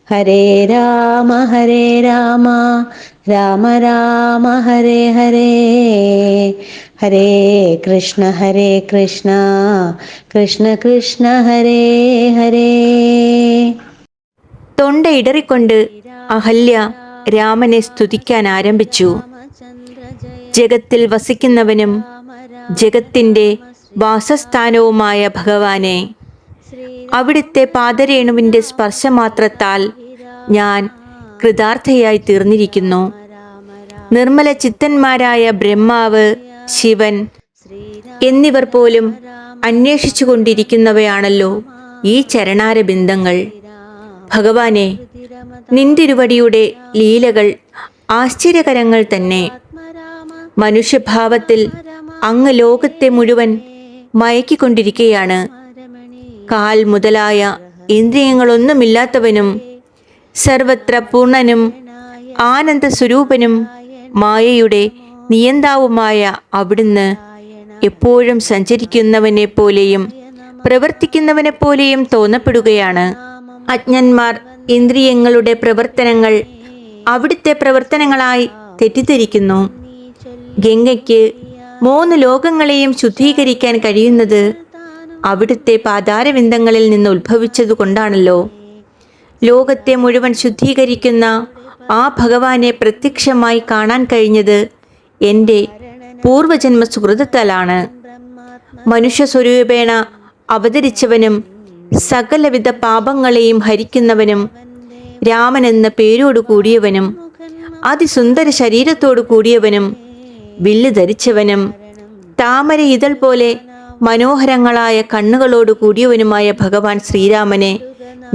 ഹരേ രാമ രാമ രാമ ഹരേ ഹരേ, ഹരേ കൃഷ്ണ കൃഷ്ണ കൃഷ്ണ ഹരേ ഹരേ. തൊണ്ട ഇടറിക്കൊണ്ട് അഹല്യ രാമനെ സ്തുതിക്കാൻ ആരംഭിച്ചു. ജഗത്തിൽ വസിക്കുന്നവനും ജഗത്തിന്റെ വാസസ്ഥാനവുമായ ഭഗവാനെ, അവിടുത്തെ പാദരേണുവിന്റെ സ്പർശമാത്രത്താൽ ഞാൻ കൃതാർത്ഥയായി തീർന്നിരിക്കുന്നു. നിർമ്മല ചിത്തന്മാരായ ബ്രഹ്മാവ്, ശിവൻ എന്നിവർ പോലും അന്വേഷിച്ചു കൊണ്ടിരിക്കുന്നവയാണല്ലോ ഈ ചരണാരബിന്ദങ്ങൾ. ഭഗവാനെ, നിന്തിരുവടിയുടെ ലീലകൾ ആശ്ചര്യകരങ്ങൾ തന്നെ. മനുഷ്യഭാവത്തിൽ അങ്ങ് ലോകത്തെ മുഴുവൻ മയക്കിക്കൊണ്ടിരിക്കുകയാണ്. കാൽ മുതലായ ഇന്ദ്രിയങ്ങളൊന്നുമില്ലാത്തവനും സർവത്ര പൂർണ്ണനും ആനന്ദ സ്വരൂപനും മായയുടെ നിയന്താവുമായ അവിടുന്ന് എപ്പോഴും സഞ്ചരിക്കുന്നവനെ പോലെയും പ്രവർത്തിക്കുന്നവനെ പോലെയും തോന്നപ്പെടുകയാണ്. അജ്ഞന്മാർ ഇന്ദ്രിയങ്ങളുടെ പ്രവർത്തനങ്ങൾ അവിടുത്തെ പ്രവർത്തനങ്ങളായി തെറ്റിദ്ധരിക്കുന്നു. ഗംഗയ്ക്ക് 3 ലോകങ്ങളെയും ശുദ്ധീകരിക്കാൻ കഴിയുന്നത് അവിടുത്തെ പാതാരവിന്ദങ്ങളിൽ നിന്ന് ഉത്ഭവിച്ചതുകൊണ്ടാണല്ലോ. ലോകത്തെ മുഴുവൻ ശുദ്ധീകരിക്കുന്ന ആ ഭഗവാനെ പ്രത്യക്ഷമായി കാണാൻ കഴിഞ്ഞത് എൻ്റെ പൂർവജന്മ സുഹൃതത്താലാണ്. മനുഷ്യ സ്വരൂപേണ അവതരിച്ചവനും സകലവിധ പാപങ്ങളെയും ഹരിക്കുന്നവനും രാമൻ എന്ന പേരോട് കൂടിയവനും അതിസുന്ദര ശരീരത്തോടു കൂടിയവനും വില്ല് ധരിച്ചവനും താമര ഇതൾ പോലെ മനോഹരങ്ങളായ കണ്ണുകളോട് കൂടിയവനുമായ ഭഗവാൻ ശ്രീരാമനെ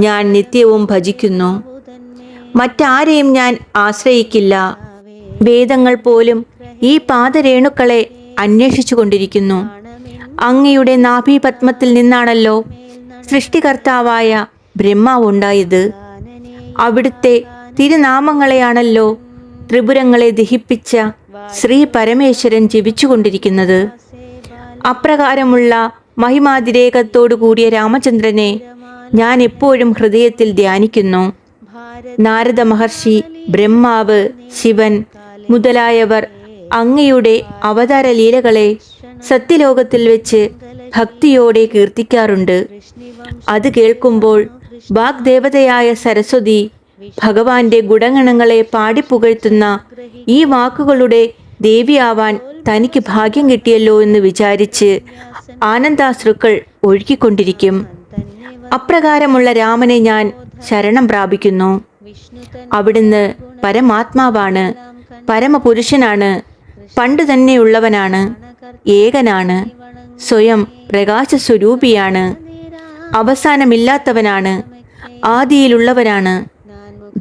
ഞാൻ നിത്യവും ഭജിക്കുന്നു. മറ്റാരെയും ഞാൻ ആശ്രയിക്കില്ല. വേദങ്ങൾ പോലും ഈ പാദരേണുക്കളെ അന്വേഷിച്ചു കൊണ്ടിരിക്കുന്നു. അങ്ങയുടെ നാഭീപത്മത്തിൽ നിന്നാണല്ലോ സൃഷ്ടികർത്താവായ ബ്രഹ്മാവ് ഉണ്ടായത്. അവിടുത്തെ തിരുനാമങ്ങളെയാണല്ലോ ത്രിപുരങ്ങളെ ദഹിപ്പിച്ച ശ്രീ പരമേശ്വരൻ ജപിച്ചുകൊണ്ടിരിക്കുന്നത്. അപ്രകാരമുള്ള മഹിമാതിരേകത്തോടു കൂടിയ രാമചന്ദ്രനെ ഞാൻ എപ്പോഴും ഹൃദയത്തിൽ ധ്യാനിക്കുന്നു. നാരദ മഹർഷി, ബ്രഹ്മാവ്, ശിവൻ മുതലായവർ അങ്ങയുടെ അവതാര ലീലകളെ സത്യലോകത്തിൽ വെച്ച് ഭക്തിയോടെ കീർത്തിക്കാറുണ്ട്. അത് കേൾക്കുമ്പോൾ വാഗ്ദേവതയായ സരസ്വതി ഭഗവാന്റെ ഗുണഗണങ്ങളെ പാടിപ്പുകഴ്ത്തുന്ന ഈ വാക്കുകളുടെ ദേവിയാവാൻ തനിക്ക് ഭാഗ്യം കിട്ടിയല്ലോ എന്ന് വിചാരിച്ച് ആനന്ദാശ്രുക്കൾ ഒഴുകിക്കൊണ്ടിരിക്കും. അപ്രകാരമുള്ള രാമനെ ഞാൻ ശരണം പ്രാപിക്കുന്നു. അവിടുന്ന് പരമാത്മാവാണ്, പരമപുരുഷനാണ്, പണ്ട് തന്നെയുള്ളവനാണ്, ഏകനാണ്, സ്വയം പ്രകാശസ്വരൂപിയാണ്, അവസാനമില്ലാത്തവനാണ്, ആദിയിലുള്ളവനാണ്.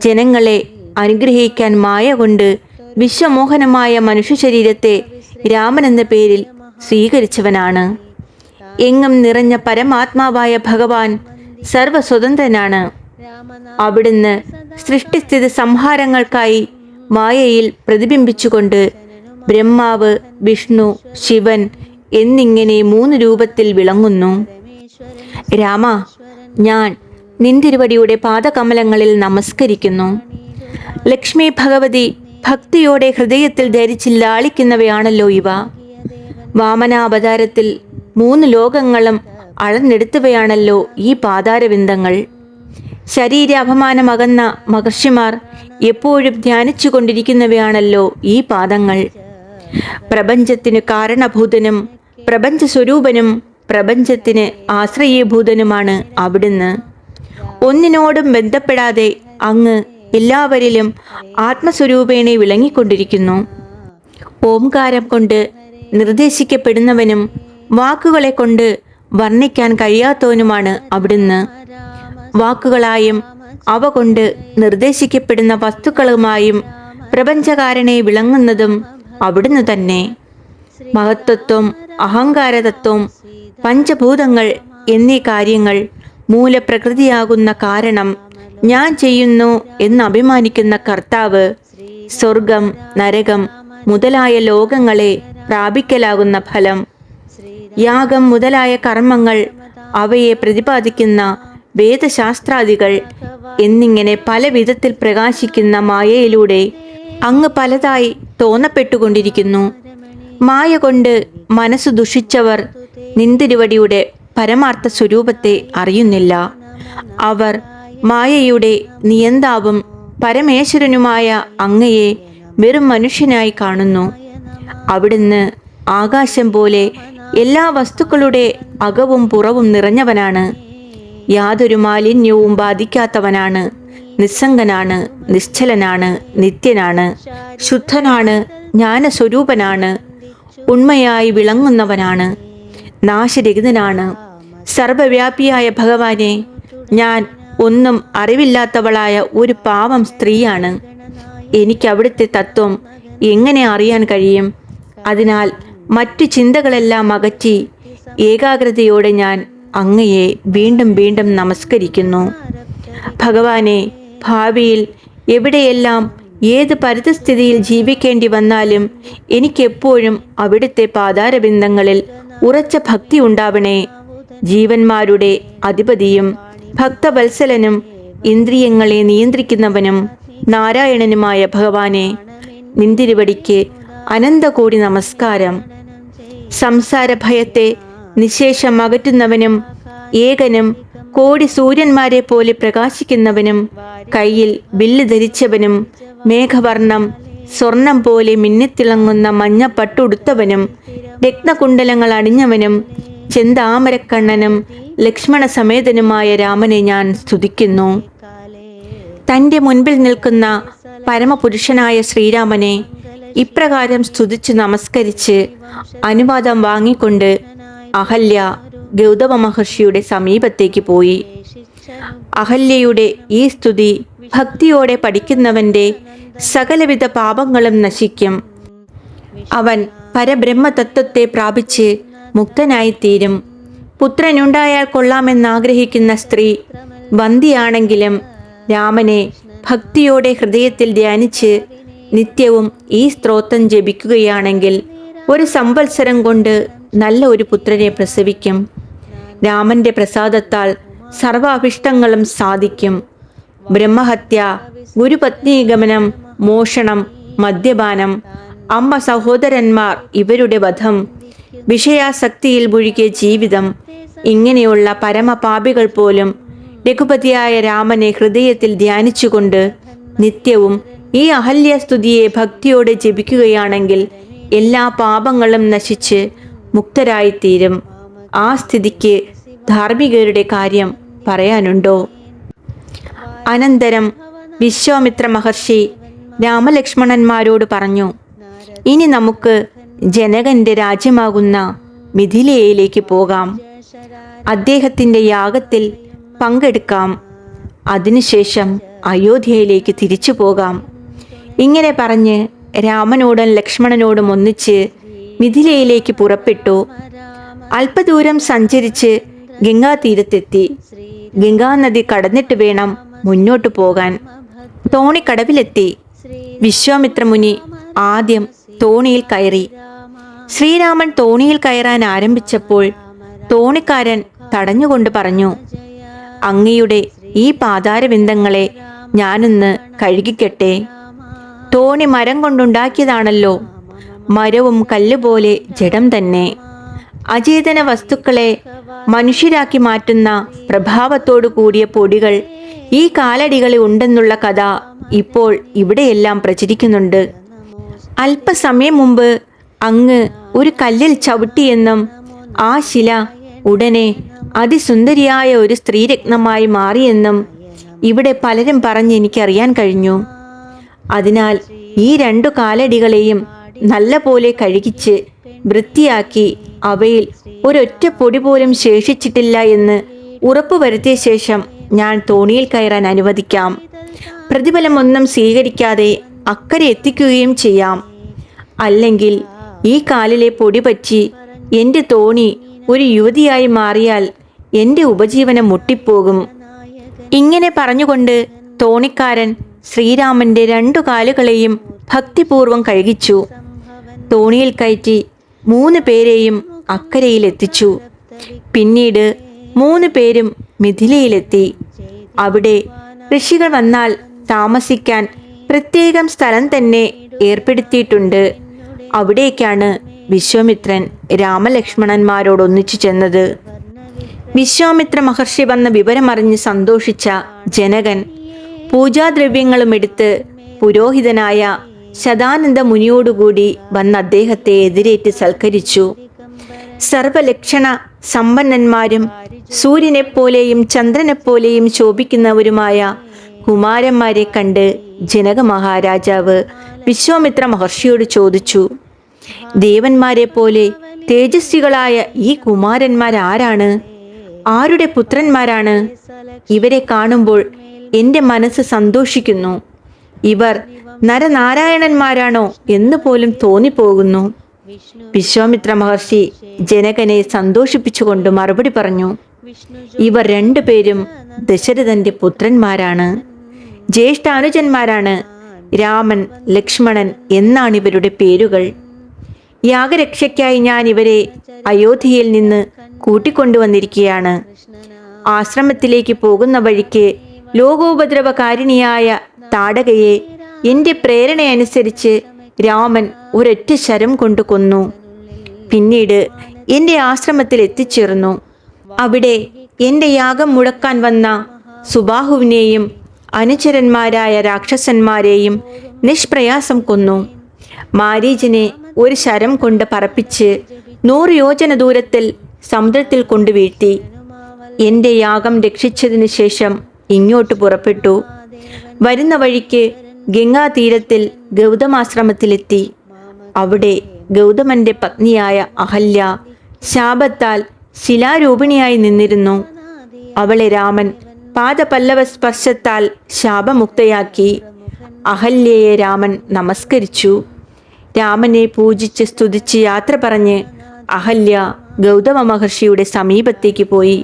ജനങ്ങളെ അനുഗ്രഹിക്കാൻ മായ കൊണ്ട് വിശ്വമോഹനമായ മനുഷ്യ ശരീരത്തെ രാമൻ എന്ന പേരിൽ സ്വീകരിച്ചവനാണ്. എങ്ങും നിറഞ്ഞ പരമാത്മാവായ ഭഗവാൻ സർവസ്വതന്ത്രനാണ്. അവിടുന്ന് സൃഷ്ടിസ്ഥിതി സംഹാരങ്ങൾക്കായി മായയിൽ പ്രതിബിംബിച്ചുകൊണ്ട് ബ്രഹ്മാവ്, വിഷ്ണു, ശിവൻ എന്നിങ്ങനെ 3 രൂപത്തിൽ വിളങ്ങുന്നു. രാമ, ഞാൻ നിന്തിരുവടിയുടെ പാദകമലങ്ങളിൽ നമസ്കരിക്കുന്നു. ലക്ഷ്മി ഭഗവതി ഭക്തിയോടെ ഹൃദയത്തിൽ ധരിച്ച് ലാളിക്കുന്നവയാണല്ലോ ഇവ. വാമനാവതാരത്തിൽ 3 ലോകങ്ങളും അളന്നെടുത്തവയാണല്ലോ ഈ പാതാരവിന്ദങ്ങൾ. ശരീര അപമാനമകന്ന മഹർഷിമാർ എപ്പോഴും ധ്യാനിച്ചു കൊണ്ടിരിക്കുന്നവയാണല്ലോ ഈ പാദങ്ങൾ. പ്രപഞ്ചത്തിന് കാരണഭൂതനും പ്രപഞ്ച സ്വരൂപനും പ്രപഞ്ചത്തിന് ആശ്രയീഭൂതനുമാണ് അവിടുന്ന്. ഒന്നിനോടും ബന്ധപ്പെടാതെ അങ്ങ് എല്ലാവരിലും ആത്മസ്വരൂപേണെ വിളങ്ങിക്കൊണ്ടിരിക്കുന്നു. ഓംകാരം കൊണ്ട് നിർദ്ദേശിക്കപ്പെടുന്നവനും വാക്കുകളെ കൊണ്ട് വർണ്ണിക്കാൻ കഴിയാത്തവനുമാണ് അവിടുന്ന്. വാക്കുകളായും അവ കൊണ്ട് നിർദ്ദേശിക്കപ്പെടുന്ന വസ്തുക്കളുമായും പ്രപഞ്ചകാരനെ വിളങ്ങുന്നതും അവിടുന്ന് തന്നെ. മഹത്വത്വം, അഹങ്കാരതത്വം, പഞ്ചഭൂതങ്ങൾ എന്നീ കാര്യങ്ങൾ മൂലപ്രകൃതിയാകുന്ന കാരണം, ഞാൻ ചെയ്യുന്നു എന്ന് അഭിമാനിക്കുന്ന കർത്താവ്, സ്വർഗം, നരകം മുതലായ ലോകങ്ങളെ പ്രാപിക്കലാകുന്ന ഫലം, യാഗം മുതലായ കർമ്മങ്ങൾ അവയെ പ്രതിപാദിക്കുന്ന വേദശാസ്ത്രാദികൾ എന്നിങ്ങനെ പല വിധത്തിൽ പ്രകാശിക്കുന്ന മായയിലൂടെ അങ്ങ് പലതായി തോന്നപ്പെട്ടുകൊണ്ടിരിക്കുന്നു. മായ കൊണ്ട് മനസ്സ് ദുഷിച്ചവർ നിന്തിരുവടിയുടെ പരമാർത്ഥ സ്വരൂപത്തെ അറിയുന്നില്ല. അവർ മായയുടെ നിയന്താവും പരമേശ്വരനുമായ അങ്ങയെ വെറും മനുഷ്യനായി കാണുന്നു. അവിടുന്ന് ആകാശം പോലെ എല്ലാ വസ്തുക്കളുടെ അകവും പുറവും നിറഞ്ഞവനാണ്. യാതൊരു മാലിന്യവും ബാധിക്കാത്തവനാണ്. നിസ്സംഗനാണ്, നിശ്ചലനാണ്, നിത്യനാണ്, ശുദ്ധനാണ്, ജ്ഞാനസ്വരൂപനാണ്, ഉണ്മയായി വിളങ്ങുന്നവനാണ്, നാശരഹിതനാണ്. സർവവ്യാപിയായ ഭഗവാനെ, ഞാൻ ഒന്നും അറിവില്ലാത്തവളായ ഒരു പാവം സ്ത്രീയാണ്. എനിക്ക് അവിടുത്തെ തത്വം എങ്ങനെ അറിയാൻ കഴിയും? അതിനാൽ മറ്റു ചിന്തകളെല്ലാം അകറ്റി ഏകാഗ്രതയോടെ ഞാൻ അങ്ങയെ വീണ്ടും വീണ്ടും നമസ്കരിക്കുന്നു. ഭഗവാനെ, ഭാവിയിൽ എവിടെയെല്ലാം ഏത് പരിതസ്ഥിതിയിൽ ജീവിക്കേണ്ടി വന്നാലും എനിക്കെപ്പോഴും അവിടുത്തെ പാതാരബിന്ദങ്ങളിൽ ഉറച്ച ഭക്തി ഉണ്ടാവണേ. ജീവന്മാരുടെ അധിപതിയും ഭക്തവത്സലനും ഇന്ദ്രിയങ്ങളെ നിയന്ത്രിക്കുന്നവനും നാരായണനുമായ ഭഗവാനെ, നിന്തിരുവടിക്ക് അനന്തകോടി നമസ്കാരം. സംസാര ഭയത്തെ നിശേഷം അകറ്റുന്നവനും ഏകനും കോടി സൂര്യന്മാരെ പോലെ പ്രകാശിക്കുന്നവനും കയ്യിൽ വില്ല് ധരിച്ചവനും മേഘവർണം സ്വർണം പോലെ മിന്നിത്തിളങ്ങുന്ന മഞ്ഞ പട്ടുടുത്തവനും രത്നകുണ്ടലങ്ങൾ അണിഞ്ഞവനും ചെന്താമരക്കണ്ണനും ലക്ഷ്മണ സമേതനുമായ രാമനെ ഞാൻ സ്തുതിക്കുന്നു. തൻ്റെ മുൻപിൽ നിൽക്കുന്ന പരമപുരുഷനായ ശ്രീരാമനെ ഇപ്രകാരം സ്തുതിച്ച് നമസ്കരിച്ച് അനുവാദം വാങ്ങിക്കൊണ്ട് അഹല്യ ഗൗതമ മഹർഷിയുടെ സമീപത്തേക്ക് പോയി. അഹല്യയുടെ ഈ സ്തുതി ഭക്തിയോടെ പഠിക്കുന്നവന്റെ സകലവിധ പാപങ്ങളും നശിക്കും. അവൻ പരബ്രഹ്മതത്വത്തെ പ്രാപിച്ച് മുക്തനായിത്തീരും. പുത്രനുണ്ടായാൽ കൊള്ളാമെന്നാഗ്രഹിക്കുന്ന സ്ത്രീ വന്ധ്യയാണെങ്കിലും രാമനെ ഭക്തിയോടെ ഹൃദയത്തിൽ ധ്യാനിച്ച് നിത്യവും ഈ സ്തോത്രം ജപിക്കുകയാണെങ്കിൽ ഒരു സംവത്സരം കൊണ്ട് നല്ല ഒരു പുത്രനെ പ്രസവിക്കും. രാമന്റെ പ്രസാദത്താൽ സർവാഭിഷ്ടങ്ങളും സാധിക്കും. ബ്രഹ്മഹത്യ, ഗുരുപത്നീഗമനം, മോഷണം, മദ്യപാനം, അമ്മ സഹോദരന്മാർ ഇവരുടെ വധം, വിഷയാസക്തിയിൽ മുഴുകിയ ജീവിതം, ഇങ്ങനെയുള്ള പരമപാപികൾ പോലും രഘുപതിയായ രാമനെ ഹൃദയത്തിൽ ധ്യാനിച്ചുകൊണ്ട് നിത്യവും ഈ അഹല്യസ്തുതിയെ ഭക്തിയോടെ ജപിക്കുകയാണെങ്കിൽ എല്ലാ പാപങ്ങളും നശിച്ച് മുക്തരായിത്തീരും. ആ സ്ഥിതിക്ക് ധാർമ്മികരുടെ കാര്യം പറയാനുണ്ടോ? അനന്തരം വിശ്വാമിത്ര മഹർഷി രാമലക്ഷ്മണന്മാരോട് പറഞ്ഞു, ഇനി നമുക്ക് ജനകന്റെ രാജ്യമാകുന്ന മിഥിലയിലേക്ക് പോകാം. അദ്ദേഹത്തിൻ്റെ യാഗത്തിൽ പങ്കെടുക്കാം. അതിനുശേഷം അയോധ്യയിലേക്ക് തിരിച്ചു പോകാം. ഇങ്ങനെ പറഞ്ഞ് രാമനോടും ലക്ഷ്മണനോടും ഒന്നിച്ച് മിഥിലയിലേക്ക് പുറപ്പെട്ടു. അല്പദൂരം സഞ്ചരിച്ച് ഗംഗാതീരത്തെത്തി. ഗംഗാനദി കടന്നിട്ട് വേണം മുന്നോട്ടു പോകാൻ. തോണിക്കടവിലെത്തി. വിശ്വാമിത്രമുനി ആദ്യം തോണിയിൽ കയറി. ശ്രീരാമൻ തോണിയിൽ കയറാൻ ആരംഭിച്ചപ്പോൾ തോണിക്കാരൻ തടഞ്ഞുകൊണ്ട് പറഞ്ഞു, അങ്ങയുടെ ഈ പാതാരവിന്ദങ്ങളെ ഞാനൊന്ന് കഴുകിക്കട്ടെ. തോണി മരം കൊണ്ടുണ്ടാക്കിയതാണല്ലോ. മരവും കല്ലുപോലെ ജഡം തന്നെ. അചേതന വസ്തുക്കളെ മനുഷ്യരാക്കി മാറ്റുന്ന പ്രഭാവത്തോടു കൂടിയ പൊടികൾ ഈ കാലടികളിൽ ഉണ്ടെന്നുള്ള കഥ ഇപ്പോൾ ഇവിടെയെല്ലാം പ്രചരിക്കുന്നുണ്ട്. അല്പസമയം മുമ്പ് അങ്ങ് ഒരു കല്ലിൽ ചവിട്ടിയെന്നും ആ ശില ഉടനെ അതിസുന്ദരിയായ ഒരു സ്ത്രീരത്നമായി മാറിയെന്നും ഇവിടെ പലരും പറഞ്ഞ് എനിക്കറിയാൻ കഴിഞ്ഞു. അതിനാൽ ഈ 2 കാലടികളെയും നല്ല പോലെ കഴുകിച്ച് വൃത്തിയാക്കി അവയിൽ ഒരൊറ്റ പൊടി പോലും ശേഷിച്ചിട്ടില്ല എന്ന് ഉറപ്പുവരുത്തിയ ശേഷം ഞാൻ തോണിയിൽ കയറാൻ അനുവദിക്കാം. പ്രതിഫലമൊന്നും സ്വീകരിക്കാതെ അക്കരെ എത്തിക്കുകയും ചെയ്യാം. അല്ലെങ്കിൽ ഈ കാലിലെ പൊടി പറ്റി എൻ്റെ തോണി ഒരു യുവതിയായി മാറിയാൽ എൻ്റെ ഉപജീവനം മുട്ടിപ്പോകും. ഇങ്ങനെ പറഞ്ഞുകൊണ്ട് തോണിക്കാരൻ ശ്രീരാമന്റെ 2 കാലുകളെയും ഭക്തിപൂർവം കഴുകിച്ചു. തോണിയിൽ കയറ്റി 3 പേരെയും അക്കരയിൽ എത്തിച്ചു. പിന്നീട് 3 പേരും മിഥിലയിലെത്തി. അവിടെ ഋഷികൾ വന്നാൽ താമസിക്കാൻ പ്രത്യേകം സ്ഥലം തന്നെ ഏർപ്പെടുത്തിയിട്ടുണ്ട്. അവിടേക്കാണ് വിശ്വാമിത്രൻ രാമലക്ഷ്മണന്മാരോടൊന്നിച്ചു ചെന്നത്. വിശ്വാമിത്ര മഹർഷി വന്ന വിവരമറിഞ്ഞ് സന്തോഷിച്ച ജനകൻ പൂജാദ്രവ്യങ്ങളും എടുത്ത് പുരോഹിതനായ ശതാനന്ദ മുനിയോടുകൂടി വന്ന് അദ്ദേഹത്തെ എതിരേറ്റ് സൽക്കരിച്ചു. സർവലക്ഷണ സമ്പന്നന്മാരും സൂര്യനെപ്പോലെയും ചന്ദ്രനെപ്പോലെയും ശോഭിക്കുന്നവരുമായ കുമാരന്മാരെ കണ്ട് ജനക മഹാരാജാവ് വിശ്വാമിത്ര മഹർഷിയോട് ചോദിച്ചു, ദേവന്മാരെ പോലെ തേജസ്വികളായ ഈ കുമാരന്മാരാരാണ്? ആരുടെ പുത്രന്മാരാണ്? ഇവരെ കാണുമ്പോൾ എൻ്റെ മനസ്സ് സന്തോഷിക്കുന്നു. ഇവർ നരനാരായണന്മാരാണോ എന്ന് പോലും തോന്നിപ്പോകുന്നു. വിശ്വാമിത്ര മഹർഷി ജനകനെ സന്തോഷിപ്പിച്ചുകൊണ്ട് മറുപടി പറഞ്ഞു, ഇവർ രണ്ടുപേരും ദശരഥന്റെ പുത്രന്മാരാണ്. ജ്യേഷ്ഠാനുജന്മാരാണ്. രാമൻ, ലക്ഷ്മണൻ എന്നാണ് ഇവരുടെ പേരുകൾ. യാഗരക്ഷയ്ക്കായി ഞാൻ ഇവരെ അയോധ്യയിൽ നിന്ന് കൂട്ടിക്കൊണ്ടുവന്നിരിക്കുകയാണ്. ആശ്രമത്തിലേക്ക് പോകുന്ന വഴിക്ക് ലോകോപദ്രവകാരിണിയായ താടകയെ എൻ്റെ പ്രേരണയനുസരിച്ച് രാമൻ ഒരൊറ്റ ശരം കൊണ്ട് കൊന്നു. പിന്നീട് എൻ്റെ ആശ്രമത്തിൽ എത്തിച്ചേർന്നു. അവിടെ എൻ്റെ യാഗം മുടക്കാൻ വന്ന സുബാഹുവിനെയും അനുചരന്മാരായ രാക്ഷസന്മാരെയും നിഷ്പ്രയാസം കൊന്നു. മാരീചനെ ഒരു ശരം കൊണ്ട് പറപ്പിച്ച് 100 യോജന ദൂരത്തിൽ സമുദ്രത്തിൽ കൊണ്ടു വീഴ്ത്തി. എൻ്റെ യാഗം രക്ഷിച്ചതിന് ശേഷം ഇങ്ങോട്ട് പുറപ്പെട്ടു. വരുന്ന വഴിക്ക് ഗംഗാതീരത്തിൽ ഗൗതമാശ്രമത്തിലെത്തി. അവിടെ ഗൗതമന്റെ പത്നിയായ അഹല്യ ശാപത്താൽ ശിലാരൂപിണിയായി നിന്നിരുന്നു. അവളെ രാമൻ പാദപല്ലവ സ്പർശത്താൽ ശാപമുക്തയാക്കി. അഹല്യയെ രാമൻ നമസ്കരിച്ചു. രാമനെ പൂജിച്ച് സ്തുതിച്ച് യാത്ര പറഞ്ഞ് അഹല്യ ഗൗതമ മഹർഷിയുടെ സമീപത്തേക്ക് പോയി.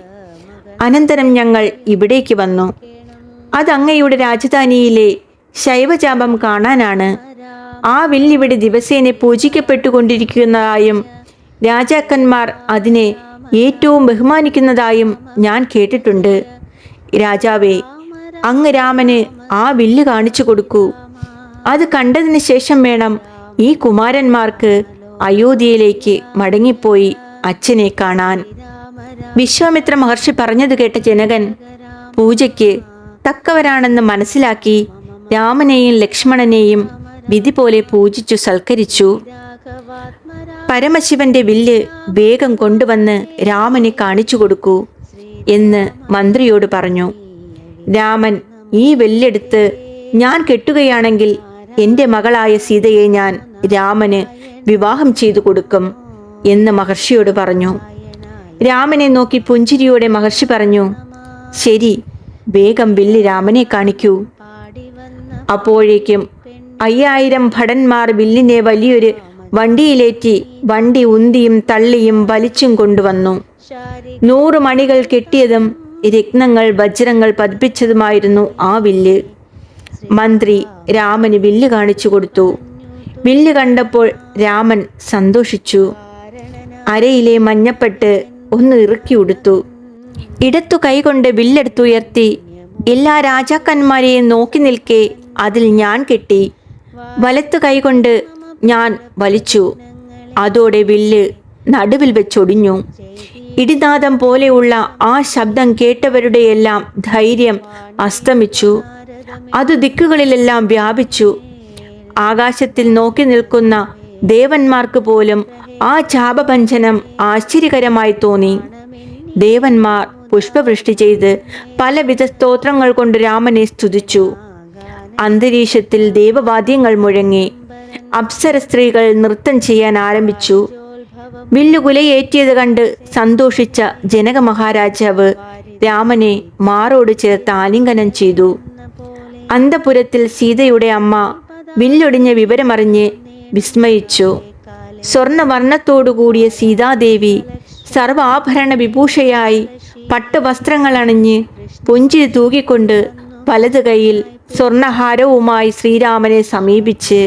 അനന്തരം ഞങ്ങൾ ഇവിടേക്ക് വന്നു. അതങ്ങയുടെ രാജധാനിയിലെ ശൈവചാപം കാണാനാണ്. ആ വില്ലിവിടെ ദിവസേന പൂജിക്കപ്പെട്ടുകൊണ്ടിരിക്കുന്നതായും രാജാക്കന്മാർ അതിനെ ഏറ്റവും ബഹുമാനിക്കുന്നതായും ഞാൻ കേട്ടിട്ടുണ്ട്. രാജാവേ, അങ്ങ് രാമന് ആ വില്ല് കാണിച്ചു കൊടുക്കൂ. അത് കണ്ടതിന് ശേഷം വേണം ഈ കുമാരന്മാർക്ക് അയോധ്യയിലേക്ക് മടങ്ങിപ്പോയി അച്ഛനെ കാണാൻ. വിശ്വാമിത്ര മഹർഷി പറഞ്ഞത് കേട്ട ജനകൻ പൂജയ്ക്ക് തക്കവരാണെന്ന് മനസ്സിലാക്കി രാമനെയും ലക്ഷ്മണനെയും വിധി പോലെ പൂജിച്ചു സൽക്കരിച്ചു. പരമശിവന്റെ വില്ല് വേഗം കൊണ്ടുവന്ന് രാമനെ കാണിച്ചു കൊടുക്കൂ എന്ന് മന്ത്രിയോട് പറഞ്ഞു. രാമൻ ഈ വില്ലെടുത്ത് ഞാൻ കെട്ടുകയാണെങ്കിൽ എൻ്റെ മകളായ സീതയെ ഞാൻ രാമന് വിവാഹം ചെയ്തു കൊടുക്കും എന്ന് മഹർഷിയോട് പറഞ്ഞു. രാമനെ നോക്കി പുഞ്ചിരിയോടെ മഹർഷി പറഞ്ഞു, ശരി, വേഗം വില്ല് രാമനെ കാണിക്കൂ. അപ്പോഴേക്കും 5000 ഭടന്മാർ വില്ലിനെ വലിയൊരു വണ്ടിയിലേറ്റി വണ്ടി ഉന്തിയും തള്ളിയും വലിച്ചും കൊണ്ടുവന്നു. 100 മണികൾ കെട്ടിയതും രത്നങ്ങൾ വജ്രങ്ങൾ പതിപ്പിച്ചതുമായിരുന്നു ആ വില്ല്. മന്ത്രി രാമന് വില്ല് കാണിച്ചു കൊടുത്തു. വില്ല് കണ്ടപ്പോൾ രാമൻ സന്തോഷിച്ചു. അരയിലെ മഞ്ഞപ്പെട്ട് ഒന്ന് ഇറുക്കി ഉടുത്തു. ഇടത്തു കൈകൊണ്ട് വില്ലെടുത്തുയർത്തി എല്ലാ രാജാക്കന്മാരെയും നോക്കി നിൽക്കെ അതിൽ ഞാൻ കെട്ടി. വലത്തു കൈകൊണ്ട് ഞാൻ വലിച്ചു. അതോടെ വില്ല് നടുവിൽ വെച്ചൊടിഞ്ഞു. ഇടിനാദം പോലെയുള്ള ആ ശബ്ദം കേട്ടവരുടെയെല്ലാം ധൈര്യം അസ്തമിച്ചു. അത് ദിക്കുകളിലെല്ലാം വ്യാപിച്ചു. ആകാശത്തിൽ നോക്കി നിൽക്കുന്ന ദേവന്മാർക്ക് പോലും ആ ചാപഭഞ്ജനം ആശ്ചര്യകരമായി തോന്നി. ദേവന്മാർ പുഷ്പവൃഷ്ടി ചെയ്ത് പലവിധ സ്തോത്രങ്ങൾ കൊണ്ട് രാമനെ സ്തുതിച്ചു. അന്തരീക്ഷത്തിൽ ദേവവാദ്യങ്ങൾ മുഴങ്ങി. അപ്സര സ്ത്രീകൾ നൃത്തം ചെയ്യാൻ ആരംഭിച്ചു. വില്ലുകുലയേറ്റിയത് കണ്ട് സന്തോഷിച്ച ജനക മഹാരാജാവ് രാമനെ മാറോട് ചേർത്ത് ആലിംഗനം ചെയ്തു. അന്തപുരത്തിൽ സീതയുടെ അമ്മ വില്ലൊടിഞ്ഞ വിവരമറിഞ്ഞ് വിസ്മയിച്ചു. സ്വർണവർണ്ണത്തോടുകൂടിയ സീതാദേവി സർവാഭരണ വിഭൂഷയായി പട്ടുവസ്ത്രങ്ങൾ അണിഞ്ഞ് പുഞ്ചിരി തൂകിക്കൊണ്ട് വലത് കൈയിൽ സ്വർണഹാരവുമായി ശ്രീരാമനെ സമീപിച്ച്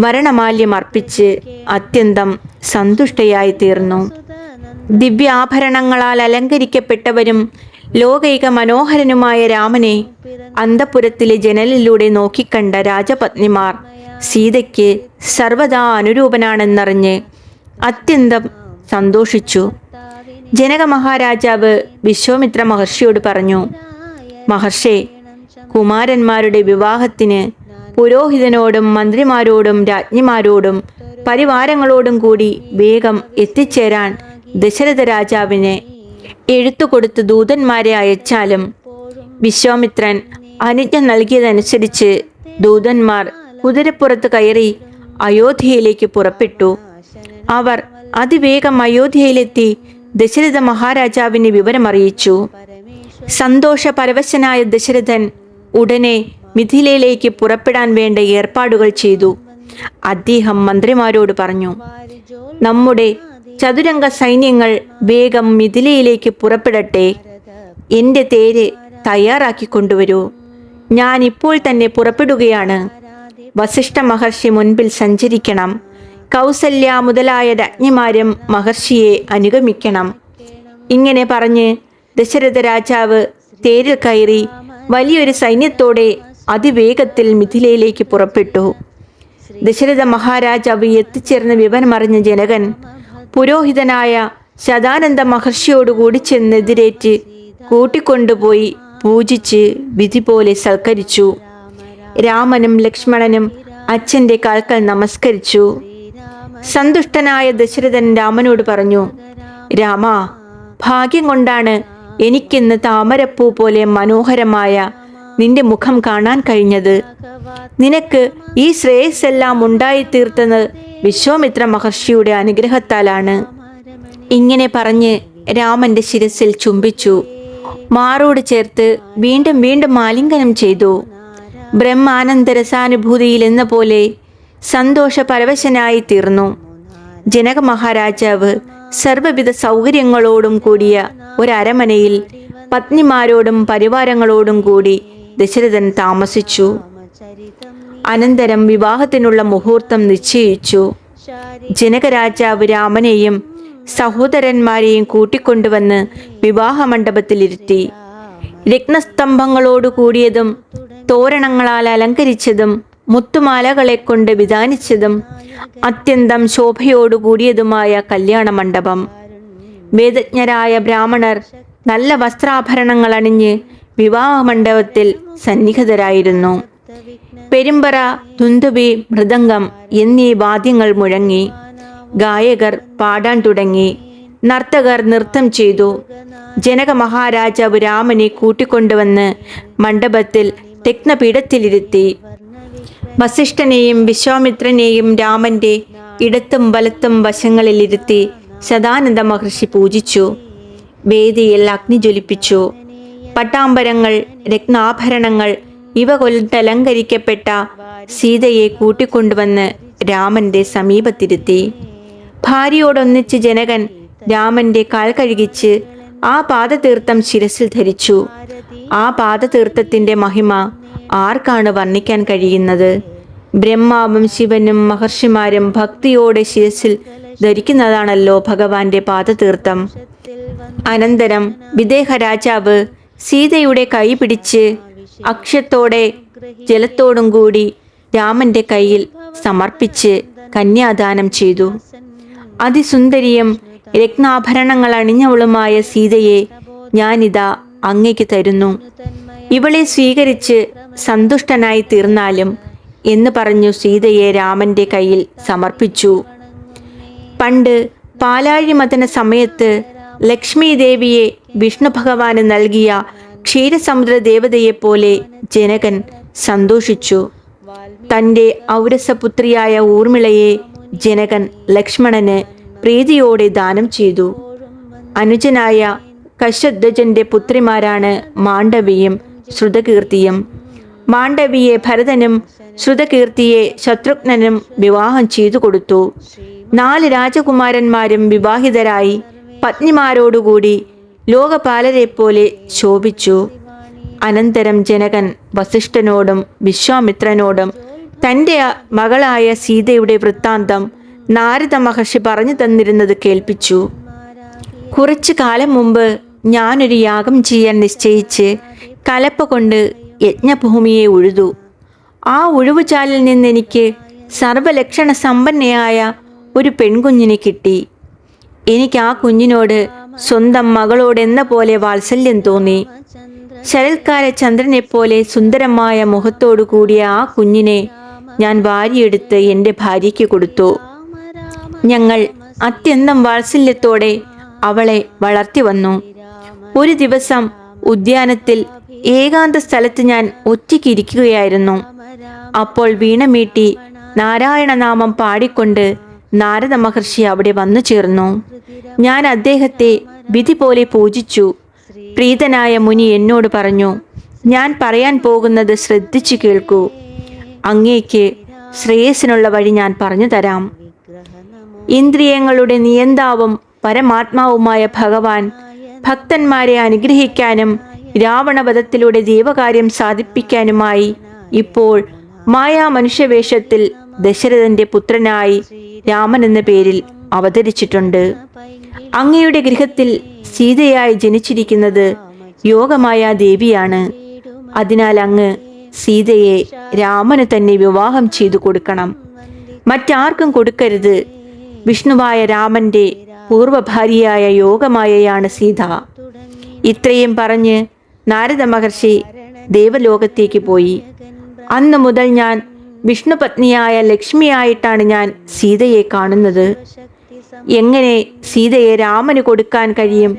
മരണമാല്യം അർപ്പിച്ച് അത്യന്തം സന്തുഷ്ടയായി തീർന്നു. ദിവ്യാഭരണങ്ങളാൽ അലങ്കരിക്കപ്പെട്ടവരും ലോകൈക മനോഹരനുമായ രാമനെ അന്തഃപുരത്തിലെ ജനലിലൂടെ നോക്കിക്കണ്ട രാജപത്നിമാർ സീതയ്ക്ക് സർവദാ അനുരൂപനാണെന്നറിഞ്ഞ് അത്യന്തം സന്തോഷിച്ചു. ജനക മഹാരാജാവ് വിശ്വാമിത്ര മഹർഷിയോട് പറഞ്ഞു, മഹർഷേ, കുമാരന്മാരുടെ വിവാഹത്തിന് പുരോഹിതനോടും മന്ത്രിമാരോടും രാജ്ഞിമാരോടും പരിവാരങ്ങളോടും കൂടി വേഗം എത്തിച്ചേരാൻ ദശരഥ രാജാവിന് എഴുത്തുകൊടുത്ത് ദൂതന്മാരെ അയച്ചാലും. വിശ്വാമിത്രൻ അനുജ്ഞ നൽകിയതനുസരിച്ച് ദൂതന്മാർ കുതിരപ്പുറത്ത് കയറി അയോധ്യയിലേക്ക് പുറപ്പെട്ടു. അവർ അതിവേഗം അയോധ്യയിലെത്തി ദശരഥ മഹാരാജാവിനെ വിവരമറിയിച്ചു. സന്തോഷപരവശനായ ദശരഥൻ ഉടനെ മിഥിലയിലേക്ക് പുറപ്പെടാൻ വേണ്ട ഏർപ്പാടുകൾ ചെയ്തു. അദ്ദേഹം മന്ത്രിമാരോട് പറഞ്ഞു, നമ്മുടെ ചതുരംഗ സൈന്യങ്ങൾ വേഗം മിഥിലയിലേക്ക് പുറപ്പെടട്ടെ. എൻ്റെ തേര് തയ്യാറാക്കി കൊണ്ടുവരൂ. ഞാൻ ഇപ്പോൾ തന്നെ പുറപ്പെടുകയാണ്. വസിഷ്ഠ മഹർഷി മുൻപിൽ സഞ്ചരിക്കണം. കൗസല്യ മുതലായ രാജ്ഞിമാരും മഹർഷിയെ അനുഗമിക്കണം. ഇങ്ങനെ പറഞ്ഞ് ദശരഥ രാജാവ് തേരിൽ കയറി വലിയൊരു സൈന്യത്തോടെ അതിവേഗത്തിൽ മിഥിലയിലേക്ക് പുറപ്പെട്ടു. ദശരഥ മഹാരാജാവ് എത്തിച്ചേർന്ന വിവരമറിഞ്ഞ ജനകൻ പുരോഹിതനായ ശതാനന്ദ മഹർഷിയോടുകൂടി ചെന്നെതിരേറ്റ് കൂട്ടിക്കൊണ്ടുപോയി പൂജിച്ച് വിധി പോലെ സൽക്കരിച്ചു. രാമനും ലക്ഷ്മണനും അച്ഛൻ്റെ കാൽക്കൽ നമസ്കരിച്ചു. സന്തുഷ്ടനായ ദശരഥൻ രാമനോട് പറഞ്ഞു, രാമ, ഭാഗ്യം കൊണ്ടാണ് എനിക്കിന്ന് താമരപ്പൂ പോലെ മനോഹരമായ നിന്റെ മുഖം കാണാൻ കഴിഞ്ഞത്. നിനക്ക് ഈ ശ്രേയസ്സെല്ലാം ഉണ്ടായിത്തീർത്തത് വിശ്വാമിത്ര മഹർഷിയുടെ അനുഗ്രഹത്താലാണ്. ഇങ്ങനെ പറഞ്ഞ് രാമന്റെ ശിരസിൽ ചുംബിച്ചു. മാറോട് ചേർത്ത് വീണ്ടും വീണ്ടും ആലിംഗനം ചെയ്തു. ബ്രഹ്മാനന്ദരസാനുഭൂതിയിൽ എന്ന പോലെ സന്തോഷപരവശനായി തീർന്നു. ജനക മഹാരാജാവ് സർവ്വവിധ സൗകര്യങ്ങളോടും കൂടിയ ഒരരമനയിൽ പത്നിമാരോടും പരിവാരങ്ങളോടും കൂടി ദശരഥൻ താമസിച്ചു. അനന്തരം വിവാഹത്തിനുള്ള മുഹൂർത്തം നിശ്ചയിച്ചു. ജനകരാജാവ് രാമനെയും സഹോദരന്മാരെയും കൂട്ടിക്കൊണ്ടുവന്ന് വിവാഹമണ്ഡപത്തിലിരുത്തി. രത്നസ്തംഭങ്ങളോട് കൂടിയതും തോരണങ്ങളാൽ അലങ്കരിച്ചതും മുത്തുമാലകളെ കൊണ്ട് വിധാനിച്ചതും അത്യന്തം ശോഭയോടുകൂടിയതുമായ കല്യാണ മണ്ഡപം. വേദജ്ഞരായ ബ്രാഹ്മണർ നല്ല വസ്ത്രാഭരണങ്ങൾ അണിഞ്ഞ് വിവാഹമണ്ഡപത്തിൽ സന്നിഹിതരായിരുന്നു. പെരുമ്പറ, ദുന്ദുബി, മൃദംഗം എന്നീ വാദ്യങ്ങൾ മുഴങ്ങി. ഗായകർ പാടാൻ തുടങ്ങി. നർത്തകർ നൃത്തം ചെയ്തു. ജനക മഹാരാജാവ് രാമനെ കൂട്ടിക്കൊണ്ടുവന്ന് മണ്ഡപത്തിൽ രത്നപീഠത്തിലിരുത്തി. വസിഷ്ഠനെയും വിശ്വാമിത്രനെയും രാമന്റെ ഇടത്തും വലത്തും വശങ്ങളിലിരുത്തി സദാനന്ദ മഹർഷി പൂജിച്ചു. വേദിയിൽ അഗ്നി ജ്വലിപ്പിച്ചു. പട്ടാമ്പരങ്ങൾ, രത്നാഭരണങ്ങൾ ഇവ കൊണ്ടലങ്കരിക്കപ്പെട്ട സീതയെ കൂട്ടിക്കൊണ്ടുവന്ന് രാമന്റെ സമീപത്തിരുത്തി. ഭാര്യയോടൊന്നിച്ച് ജനകൻ രാമന്റെ കാൽ കഴുകിച്ച് ആ പാദതീർത്ഥം ശിരസിൽ ധരിച്ചു. ആ പാദതീർത്ഥത്തിന്റെ മഹിമ ആർക്കാണ് വർണ്ണിക്കാൻ കഴിയുന്നത്? ബ്രഹ്മാവും ശിവനും മഹർഷിമാരും ഭക്തിയോടെ ശിരസിൽ ധരിക്കുന്നതാണല്ലോ ഭഗവാന്റെ പാദതീർത്ഥം. അനന്തരം വിദേഹ രാജാവ് സീതയുടെ കൈ പിടിച്ച് അക്ഷത്തോടെ ജലത്തോടും കൂടി രാമന്റെ കയ്യിൽ സമർപ്പിച്ച് കന്യാദാനം ചെയ്തു. അതിസുന്ദരിയും രത്നാഭരണങ്ങൾ അണിഞ്ഞവളുമായ സീതയെ ഞാനിതാ അങ്ങയ്ക്ക് തരുന്നു. ഇവളെ സ്വീകരിച്ച് സന്തുഷ്ടനായി തീർന്നാലും എന്ന് പറഞ്ഞു സീതയെ രാമന്റെ കയ്യിൽ സമർപ്പിച്ചു. പണ്ട് പാലാഴിമതന സമയത്ത് ലക്ഷ്മി ദേവിയെ വിഷ്ണു ഭഗവാന് നൽകിയ ക്ഷീരസമുദ്ര ദേവതയെപ്പോലെ ജനകൻ സന്തോഷിച്ചു. തൻ്റെ ഔരസപുത്രിയായ ഊർമിളയെ ജനകൻ ലക്ഷ്മണന് പ്രീതിയോടെ ദാനം ചെയ്തു. അനുജനായ കശ്യധ്വജന്റെ പുത്രിമാരാണ് മാണ്ഡവിയും ശ്രുതകീർത്തിയും. മാണ്ഡവിയെ ഭരതനും ശ്രുതകീർത്തിയെ ശത്രുഘ്നനും വിവാഹം ചെയ്തു കൊടുത്തു. 4 രാജകുമാരന്മാരും വിവാഹിതരായി പത്നിമാരോടുകൂടി ലോകപാലരെ പോലെ ശോഭിച്ചു. അനന്തരം ജനകൻ വസിഷ്ഠനോടും വിശ്വാമിത്രനോടും തൻ്റെ മകളായ സീതയുടെ വൃത്താന്തം നാരദ മഹർഷി പറഞ്ഞു തന്നിരുന്നത് കേൾപ്പിച്ചു. കുറച്ചു കാലം മുമ്പ് ഞാനൊരു യാഗം ചെയ്യാൻ നിശ്ചയിച്ച് കലപ്പ കൊണ്ട് യജ്ഞഭൂമിയെ ഉഴുതു. ആ ഉഴുവുചാലിൽ നിന്നെനിക്ക് സർവലക്ഷണ സമ്പന്നയായ ഒരു പെൺകുഞ്ഞിനെ കിട്ടി. എനിക്ക് ആ കുഞ്ഞിനോട് സ്വന്തം മകളോടെന്ന പോലെ വാത്സല്യം തോന്നി. ശരൽക്കാല ചന്ദ്രനെപ്പോലെ സുന്ദരമായ മുഖത്തോടു കൂടിയ ആ കുഞ്ഞിനെ ഞാൻ വാരിയെടുത്ത് എൻ്റെ ഭാര്യയ്ക്ക് കൊടുത്തു. ഞങ്ങൾ അത്യന്തം വാത്സല്യത്തോടെ അവളെ വളർത്തി വന്നു. ഒരു ദിവസം ഉദ്യാനത്തിൽ ഏകാന്ത സ്ഥലത്ത് ഞാൻ ഒറ്റയ്ക്കിരിക്കുകയായിരുന്നു. അപ്പോൾ വീണമീട്ടി നാരായണനാമം പാടിക്കൊണ്ട് നാരദ മഹർഷി അവിടെ വന്നു ചേർന്നു. ഞാൻ അദ്ദേഹത്തെ വിധി പോലെ പൂജിച്ചു. പ്രീതനായ മുനി എന്നോട് പറഞ്ഞു, ഞാൻ പറയാൻ പോകുന്നത് ശ്രദ്ധിച്ചു കേൾക്കൂ. അങ്ങേക്ക് ശ്രേയസ്സിനുള്ള വഴി ഞാൻ പറഞ്ഞു തരാം. ഇന്ദ്രിയങ്ങളുടെ നിയന്താവും പരമാത്മാവുമായ ഭഗവാൻ ഭക്തന്മാരെ അനുഗ്രഹിക്കാനും രാവണവധത്തിലൂടെ ദൈവകാര്യം സാധിപ്പിക്കാനുമായി ഇപ്പോൾ മായാ മനുഷ്യവേഷത്തിൽ ദശരഥന്റെ പുത്രനായി രാമൻ എന്ന പേരിൽ അവതരിച്ചിട്ടുണ്ട്. അങ്ങയുടെ ഗൃഹത്തിൽ സീതയായി ജനിച്ചിരിക്കുന്നത് യോഗമായ ദേവിയാണ്. അതിനാൽ അങ്ങ് സീതയെ രാമന് തന്നെ വിവാഹം ചെയ്തു കൊടുക്കണം. മറ്റാർക്കും കൊടുക്കരുത്. വിഷ്ണുവായ രാമന്റെ പൂർവ്വഭാര്യയായ യോഗമായയാണ് സീത. ഇത്രയും പറഞ്ഞ് നാരദ മഹർഷി ദേവലോകത്തേക്ക് പോയി. അന്നു മുതൽ ഞാൻ വിഷ്ണുപത്നിയായ ലക്ഷ്മിയായിട്ടാണ് ഞാൻ സീതയെ കാണുന്നത്. എങ്ങനെ സീതയെ രാമന് കൊടുക്കാൻ കഴിയും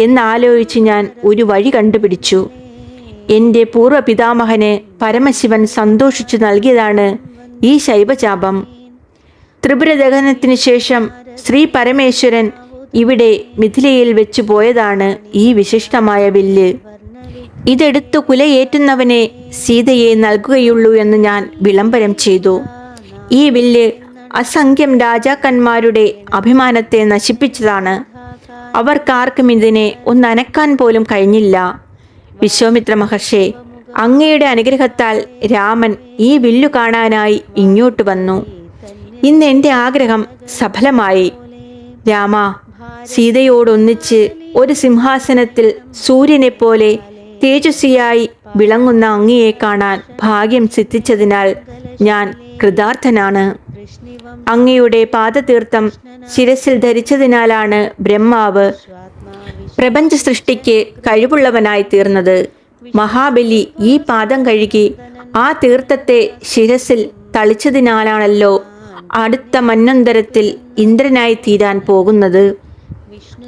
എന്നാലോചിച്ച് ഞാൻ ഒരു വഴി കണ്ടുപിടിച്ചു. എൻ്റെ പൂർവ്വ പിതാമഹന് പരമശിവൻ സന്തോഷിച്ചു നൽകിയതാണ് ഈ ശൈവചാപം. ത്രിപുരദഹനത്തിന് ശേഷം ശ്രീ പരമേശ്വരൻ ഇവിടെ മിഥിലയിൽ വെച്ചു പോയതാണ് ഈ വിശിഷ്ടമായ വില്ല്. ഇതെടുത്തു കുലയേറ്റുന്നവനെ സീതയെ നൽകുകയുള്ളൂ എന്ന് ഞാൻ വിളംബരം ചെയ്തു. ഈ വില്ല് അസംഖ്യം രാജാക്കന്മാരുടെ അഭിമാനത്തെ നശിപ്പിച്ചതാണ്. അവർക്കാർക്കും ഇതിനെ ഒന്നനക്കാൻ പോലും കഴിഞ്ഞില്ല. വിശ്വാമിത്ര മഹർഷി, അങ്ങയുടെ അനുഗ്രഹത്താൽ രാമൻ ഈ വില്ലു കാണാനായി ഇങ്ങോട്ട് വന്നു. ഇന്ന് എൻ്റെ ആഗ്രഹം സഫലമായി. രാമ, സീതയോടൊന്നിച്ച് ഒരു സിംഹാസനത്തിൽ സൂര്യനെ പോലെ തേജസ്വിയായി വിളങ്ങുന്ന അങ്ങയെ കാണാൻ ഭാഗ്യം സിദ്ധിച്ചതിനാൽ ഞാൻ കൃതാർത്ഥനാണ്. അങ്ങയുടെ പാദതീർത്ഥം ശിരസിൽ ധരിച്ചതിനാലാണ് ബ്രഹ്മാവ് പ്രപഞ്ച സൃഷ്ടിക്ക് കഴിവുള്ളവനായി തീർന്നത്. മഹാബലി ഈ പാദം കഴുകി ആ തീർത്ഥത്തെ ശിരസിൽ തളിച്ചതിനാലാണല്ലോ അടുത്ത മന്വന്തരത്തിൽ ഇന്ദ്രനായി തീരാൻ പോകുന്നത്.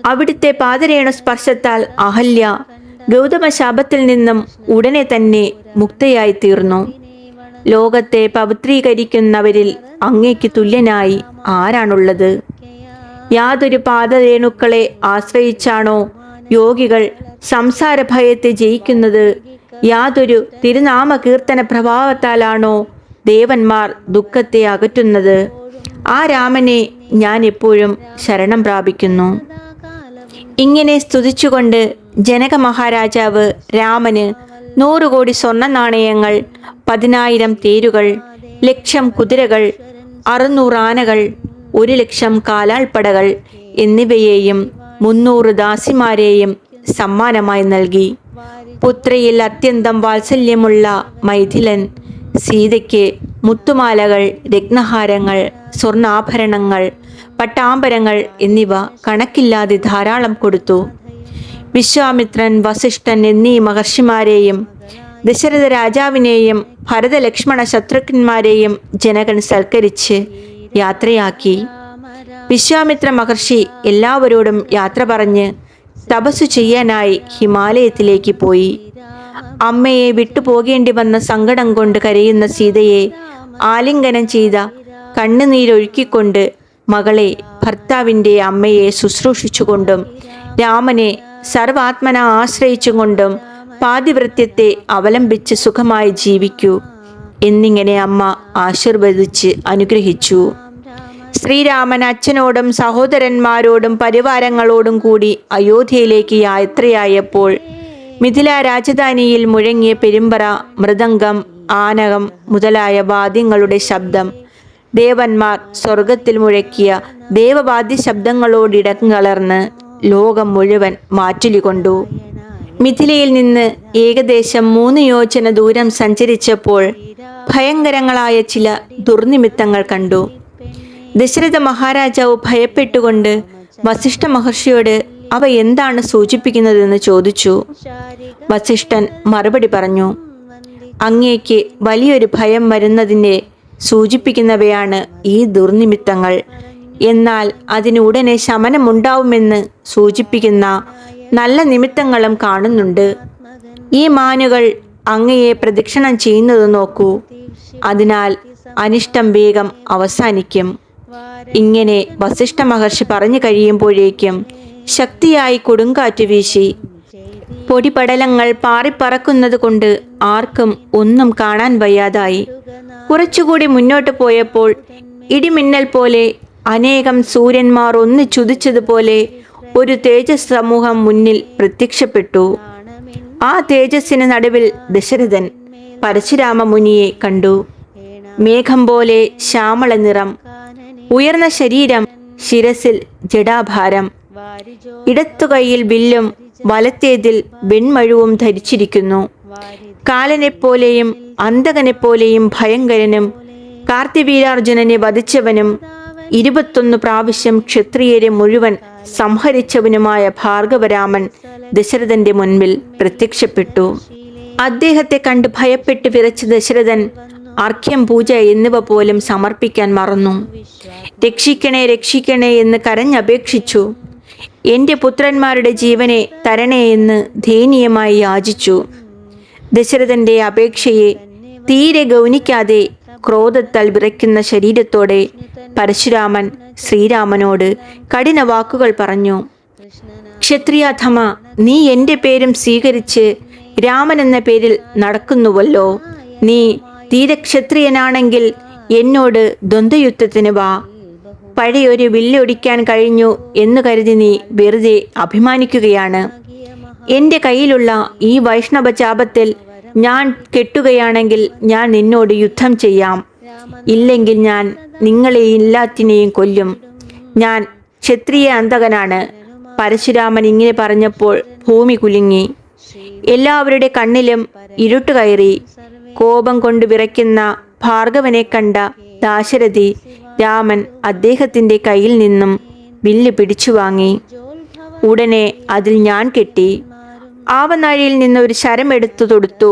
അവിടുത്തെ പാദരേണു സ്പർശത്താൽ അഹല്യ ഗൗതമ ശാപത്തിൽ നിന്നും ഉടനെ തന്നെ മുക്തയായി തീർന്നു. ലോകത്തെ പവിത്രീകരിക്കുന്നവരിൽ അങ്ങേക്ക് തുല്യനായി ആരാണുള്ളത്? യാതൊരു പാദരേണുക്കളെ ആശ്രയിച്ചാണോ യോഗികൾ സംസാര ഭയത്തെ ജയിക്കുന്നത്? യാതൊരു തിരുനാമ കീർത്തന പ്രഭാവത്താലാണോ ദേവന്മാർ ദുഃഖത്തെ അകറ്റുന്നത്? ആ രാമനെ ഞാൻ എപ്പോഴും ശരണം പ്രാപിക്കുന്നു. ഇങ്ങനെ സ്തുതിച്ചുകൊണ്ട് ജനക മഹാരാജാവ് രാമന് 100 കോടി സ്വർണ്ണ നാണയങ്ങൾ, 10,000 തേരുകൾ, 1,00,000 കുതിരകൾ, 600 ആനകൾ, 1,00,000 കാലാൾപ്പടകൾ എന്നിവയെയും 300 ദാസിമാരെയും സമ്മാനമായി നൽകി. പുത്രയിൽ അത്യന്തം വാത്സല്യമുള്ള മൈഥിലൻ സീതയ്ക്ക് മുത്തുമാലകൾ, രത്നഹാരങ്ങൾ, സ്വർണ്ണാഭരണങ്ങൾ, പട്ടാമ്പരങ്ങൾ എന്നിവ കണക്കില്ലാതെ ധാരാളം കൊടുത്തു. വിശ്വാമിത്രൻ, വസിഷ്ഠൻ എന്നീ മഹർഷിമാരെയും ദശരഥ രാജാവിനെയും ഭരത ലക്ഷ്മണ ശത്രുഘ്നന്മാരെയും ജനകൻ സൽക്കരിച്ച് യാത്രയാക്കി. വിശ്വാമിത്ര മഹർഷി എല്ലാവരോടും യാത്ര പറഞ്ഞ് തപസ്സു ചെയ്യാനായി ഹിമാലയത്തിലേക്ക് പോയി. അമ്മയെ വിട്ടുപോകേണ്ടി വന്ന സങ്കടം കൊണ്ട് കരയുന്ന സീതയെ ആലിംഗനം ചെയ്ത കണ്ണുനീരൊഴുക്കിക്കൊണ്ട് മകളെ, ഭർത്താവിൻ്റെ അമ്മയെ ശുശ്രൂഷിച്ചുകൊണ്ടും രാമനെ സർവാത്മന ആശ്രയിച്ചുകൊണ്ടും പാതിവൃത്യത്തെ അവലംബിച്ച് സുഖമായി ജീവിക്കൂ എന്നിങ്ങനെ അമ്മ ആശീർവദിച്ച് അനുഗ്രഹിച്ചു. ശ്രീരാമൻ അച്ഛനോടും സഹോദരന്മാരോടും പരിവാരങ്ങളോടും കൂടി അയോധ്യയിലേക്ക് യാത്രയായപ്പോൾ മിഥില രാജധാനിയിൽ മുഴങ്ങിയ പെരുമ്പറ, മൃദംഗം, ആനകം മുതലായ വാദ്യങ്ങളുടെ ശബ്ദം ദേവന്മാർ സ്വർഗത്തിൽ മുഴക്കിയ ദേവവാദ്യ ശബ്ദങ്ങളോടിടം കലർന്ന് ലോകം മുഴുവൻ മാറ്റൊലികൊണ്ടു. മിഥിലയിൽ നിന്ന് ഏകദേശം 3 യോജന ദൂരം സഞ്ചരിച്ചപ്പോൾ ഭയങ്കരങ്ങളായ ചില ദുർനിമിത്തങ്ങൾ കണ്ടു. ദശരഥ മഹാരാജാവ് ഭയപ്പെട്ടുകൊണ്ട് വസിഷ്ഠ മഹർഷിയോട് അവ എന്താണ് സൂചിപ്പിക്കുന്നതെന്ന് ചോദിച്ചു. വസിഷ്ഠൻ മറുപടി പറഞ്ഞു, അങ്ങേക്ക് വലിയൊരു ഭയം വരുന്നതിനെ സൂചിപ്പിക്കുന്നവയാണ് ഈ ദുർനിമിത്തങ്ങൾ. എന്നാൽ അതിന് ഉടനെ ശമനമുണ്ടാവുമെന്ന് സൂചിപ്പിക്കുന്ന നല്ല നിമിത്തങ്ങളും കാണുന്നുണ്ട്. ഈ മാനുകൾ അങ്ങയെ പ്രദക്ഷിണം ചെയ്യുന്നത് നോക്കൂ. അതിനാൽ അനിഷ്ടം വേഗം അവസാനിക്കും. ഇങ്ങനെ വസിഷ്ഠ മഹർഷി പറഞ്ഞു കഴിയുമ്പോഴേക്കും ശക്തിയായി കൊടുങ്കാറ്റ് വീശി. പൊടിപടലങ്ങൾ പാറിപ്പറക്കുന്നത് കൊണ്ട് ആർക്കും ഒന്നും കാണാൻ വയ്യാതായി. കുറച്ചുകൂടി മുന്നോട്ട് പോയപ്പോൾ ഇടിമിന്നൽ പോലെ അനേകം സൂര്യന്മാർ ഒന്നിച്ചുദിച്ചതുപോലെ ഒരു തേജസ് സമൂഹം മുന്നിൽ പ്രത്യക്ഷപ്പെട്ടു. ആ തേജസ്സിന് നടുവിൽ ദശരഥൻ പരശുരാമ മുനിയെ കണ്ടു. മേഘം പോലെ ശ്യാമള നിറം, ഉയർന്ന ശരീരം, ശിരസിൽ ജടാഭാരം, ഇടത്തുകൈയിൽ വില്ലും വലത്തേതിൽ വെൺമഴുവും ധരിച്ചിരിക്കുന്നു. കാലനെപ്പോലെയും അന്തകനെപ്പോലെയും ഭയങ്കരനും കാർത്തിവീരാർജുനനെ വധിച്ചവനും 21 പ്രാവശ്യം ക്ഷത്രിയരെ മുഴുവൻ സംഹരിച്ചവനുമായ ഭാർഗവരാമൻ ദശരഥന്റെ മുൻപിൽ പ്രത്യക്ഷപ്പെട്ടു. അദ്ദേഹത്തെ കണ്ട് ഭയപ്പെട്ട് വിറച്ച ദശരഥൻ അർഘ്യം, പൂജ എന്നിവ പോലും സമർപ്പിക്കാൻ മറന്നു. രക്ഷിക്കണേ രക്ഷിക്കണേ എന്ന് കരഞ്ഞപേക്ഷിച്ചു. എൻ്റെ പുത്രന്മാരുടെ ജീവനെ തരണേ എന്ന് ദയനീയമായി യാചിച്ചു. ദശരഥന്റെ അപേക്ഷയെ തീരെ ഗൗനിക്കാതെ ക്രോധത്താൽ വിറയ്ക്കുന്ന ശരീരത്തോടെ പരശുരാമൻ ശ്രീരാമനോട് കഠിന വാക്കുകൾ പറഞ്ഞു. ക്ഷത്രിയാധമ, നീ എൻ്റെ പേരും സ്വീകരിച്ച് രാമൻ എന്ന പേരിൽ നടക്കുന്നുവല്ലോ. നീ തീരക്ഷത്രിയനാണെങ്കിൽ എന്നോട് ദ്വന്ദ്വയുദ്ധത്തിന് വാ. പഴയൊരു വില്ലൊടിക്കാൻ കഴിഞ്ഞു എന്ന് കരുതി നീ വെറുതെ അഭിമാനിക്കുകയാണ്. എൻ്റെ കയ്യിലുള്ള ഈ വൈഷ്ണവ ചാപത്തിൽ ഞാൻ കെട്ടുകയാണെങ്കിൽ ഞാൻ നിന്നോട് യുദ്ധം ചെയ്യാം. ഇല്ലെങ്കിൽ ഞാൻ നിങ്ങളെ എല്ലാത്തിനെയും കൊല്ലും. ഞാൻ ക്ഷത്രിയ അന്തകനാണ്. പരശുരാമൻ ഇങ്ങനെ പറഞ്ഞപ്പോൾ ഭൂമി കുലുങ്ങി. എല്ലാവരുടെ കണ്ണിലും ഇരുട്ട് കയറി. കോപം കൊണ്ട് വിറയ്ക്കുന്ന ഭാർഗവനെ കണ്ട ദാശരഥി രാമൻ അദ്ദേഹത്തിൻ്റെ കയ്യിൽ നിന്നും വില്ല് പിടിച്ചു വാങ്ങി. ഉടനെ അതിൽ ഞാൻ കെട്ടി. ആവനാഴിയിൽ നിന്ന് ഒരു ശരം എടുത്തു തൊടുത്തു.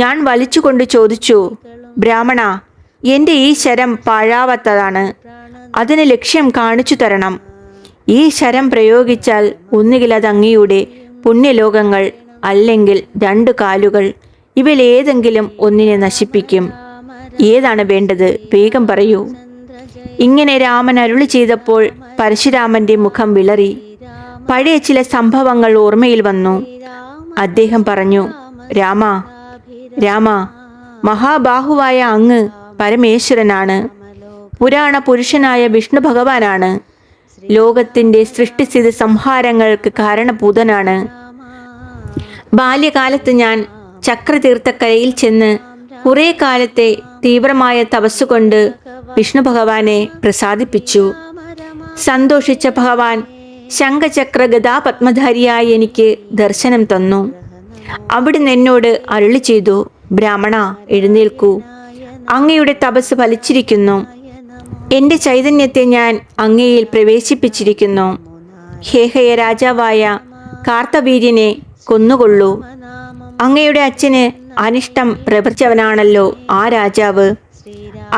ഞാൻ വലിച്ചുകൊണ്ട് ചോദിച്ചു, ബ്രാഹ്മണ, എൻ്റെ ഈ ശരം പാഴാവാത്തതാണ്. അതിന് ലക്ഷ്യം കാണിച്ചു തരണം. ഈ ശരം പ്രയോഗിച്ചാൽ ഒന്നുകിൽ അത് അങ്ങയുടെ പുണ്യലോകങ്ങൾ, അല്ലെങ്കിൽ 2 കാലുകൾ, ഇവയിലേതെങ്കിലും ഒന്നിനെ നശിപ്പിക്കും. ഏതാണ് വേണ്ടത്? വേഗം പറയൂ. ഇങ്ങനെ രാമൻ അരുളി ചെയ്തപ്പോൾ പരശുരാമന്റെ മുഖം വിളറി. പഴയ ചില സംഭവങ്ങൾ ഓർമ്മയിൽ വന്നു. അദ്ദേഹം പറഞ്ഞു, രാമ, മഹാബാഹുവായ അങ്ങ് പരമേശ്വരനാണ്. പുരാണ പുരുഷനായ വിഷ്ണു ഭഗവാനാണ്. ലോകത്തിൻ്റെ സൃഷ്ടിസ്ഥിതി സംഹാരങ്ങൾക്ക് കാരണഭൂതനാണ്. ബാല്യകാലത്ത് ഞാൻ ചക്രതീർത്ഥക്കരയിൽ ചെന്ന് കുറെ കാലത്തെ തീവ്രമായ തപസ്സുകൊണ്ട് വിഷ്ണു ഭഗവാനെ പ്രസാദിപ്പിച്ചു. സന്തോഷിച്ച ഭഗവാൻ ശംഖചക്ര ഗദാപത്മധാരിയായി എനിക്ക് ദർശനം തന്നു. അവിടുന്ന് എന്നോട് അരുളി ചെയ്തു, ബ്രാഹ്മണ, എഴുന്നേൽക്കൂ. അങ്ങയുടെ തപസ് ഫലിച്ചിരിക്കുന്നു. എൻ്റെ ചൈതന്യത്തെ ഞാൻ അങ്ങയിൽ പ്രവേശിപ്പിച്ചിരിക്കുന്നു. ഹേഹയ രാജാവായ കാർത്തവീര്യനെ കൊന്നുകൊള്ളൂ. അങ്ങയുടെ അച്ഛന് അനിഷ്ടം പ്രവർത്തിച്ചവനാണല്ലോ ആ രാജാവ്.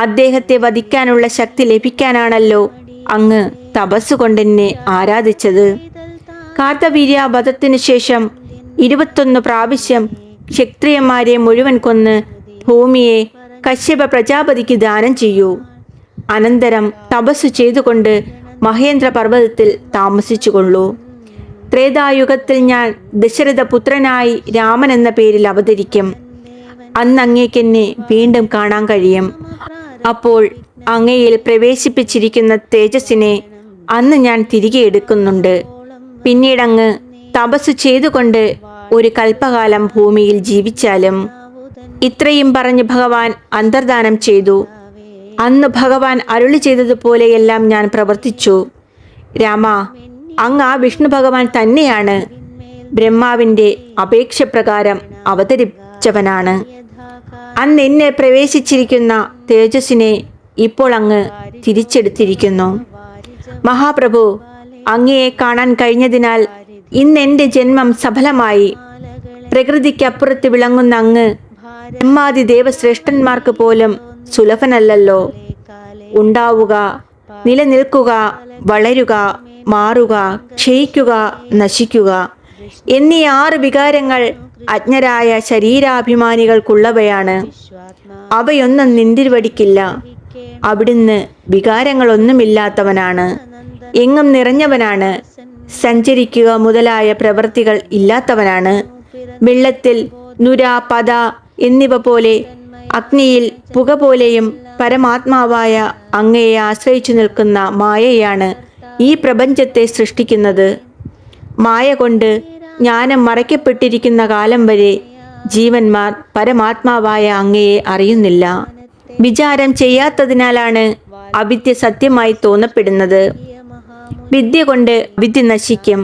അദ്ദേഹത്തെ വധിക്കാനുള്ള ശക്തി ലഭിക്കാനാണല്ലോ അങ്ങ് തപസ്സുകൊണ്ടെന്നെ ആരാധിച്ചത്. കാർത്തവീര്യ വധത്തിനു ശേഷം 21 പ്രാവശ്യം ക്ഷത്രിയന്മാരെ മുഴുവൻ കൊന്ന് ഭൂമിയെ കശ്യപ പ്രജാപതിക്ക് ദാനം ചെയ്യൂ. അനന്തരം തപസ്സു ചെയ്തുകൊണ്ട് മഹേന്ദ്ര പർവ്വതത്തിൽ താമസിച്ചുകൊള്ളൂ. ത്രേതായുഗത്തിൽ ഞാൻ ദശരഥപുത്രനായി രാമൻ എന്ന പേരിൽ അവതരിക്കും. അന്ന് അങ്ങേക്കെന്നെ വീണ്ടും കാണാൻ കഴിയും. അപ്പോൾ അങ്ങയിൽ പ്രവേശിപ്പിച്ചിരിക്കുന്ന തേജസ്സിനെ അന്ന് ഞാൻ തിരികെ എടുക്കുന്നുണ്ട്. പിന്നീടങ്ങ് തപസ്സു ചെയ്തുകൊണ്ട് ഒരു കൽപ്പകാലം ഭൂമിയിൽ ജീവിച്ചാലും. ഇത്രയും പറഞ്ഞ് ഭഗവാൻ അന്തർധാനം ചെയ്തു. അന്ന് ഭഗവാൻ അരുളി ചെയ്തതുപോലെയെല്ലാം ഞാൻ പ്രവർത്തിച്ചു. രാമ, അങ്ങ് ആ വിഷ്ണു ഭഗവാൻ തന്നെയാണ്. ബ്രഹ്മാവിൻ്റെ അപേക്ഷപ്രകാരം അവതരിച്ചവനാണ്. അന്ന് എന്നെ പ്രവേശിച്ചിരിക്കുന്ന തേജസ്സിനെ ഇപ്പോൾ അങ്ങ് തിരിച്ചെടുത്തിരിക്കുന്നു. മഹാപ്രഭു, അങ്ങയെ കാണാൻ കഴിഞ്ഞതിനാൽ ഇന്ന് എൻ്റെ ജന്മം സഫലമായി. പ്രകൃതിക്കപ്പുറത്ത് വിളങ്ങുന്ന അങ്ങ് ബ്രഹ്മാദി ദേവശ്രേഷ്ഠന്മാർക്ക് പോലും സുലഭനല്ലല്ലോ. ഉണ്ടാവുക, നിലനിൽക്കുക, വളരുക, മാറുക, ക്ഷയിക്കുക, നശിക്കുക എന്നീ 6 വികാരങ്ങൾ അജ്ഞരായ ശരീരാഭിമാനികൾക്കുള്ളവയാണ്. അവയൊന്നും നിന്തിരുവടിക്കില്ല. അവിടുന്ന് വികാരങ്ങളൊന്നുമില്ലാത്തവനാണ്, എങ്ങും നിറഞ്ഞവനാണ്, സഞ്ചരിക്കുക മുതലായ പ്രവൃത്തികൾ ഇല്ലാത്തവനാണ്. വെള്ളത്തിൽ നുര, പത എന്നിവ പോലെ, അഗ്നിയിൽ പുക പോലെയും പരമാത്മാവായ അങ്ങയെ ആശ്രയിച്ചു നിൽക്കുന്ന മായയാണ് ഈ പ്രപഞ്ചത്തെ സൃഷ്ടിക്കുന്നത്. മായ കൊണ്ട് ജ്ഞാനം മറയ്ക്കപ്പെട്ടിരിക്കുന്ന കാലം വരെ ജീവന്മാർ പരമാത്മാവായ അങ്ങയെ അറിയുന്നില്ല. വിചാരം ചെയ്യാത്തതിനാലാണ് അവിദ്യ സത്യമായി തോന്നപ്പെടുന്നത്. വിദ്യ കൊണ്ട് വിദ്യ നശിക്കും.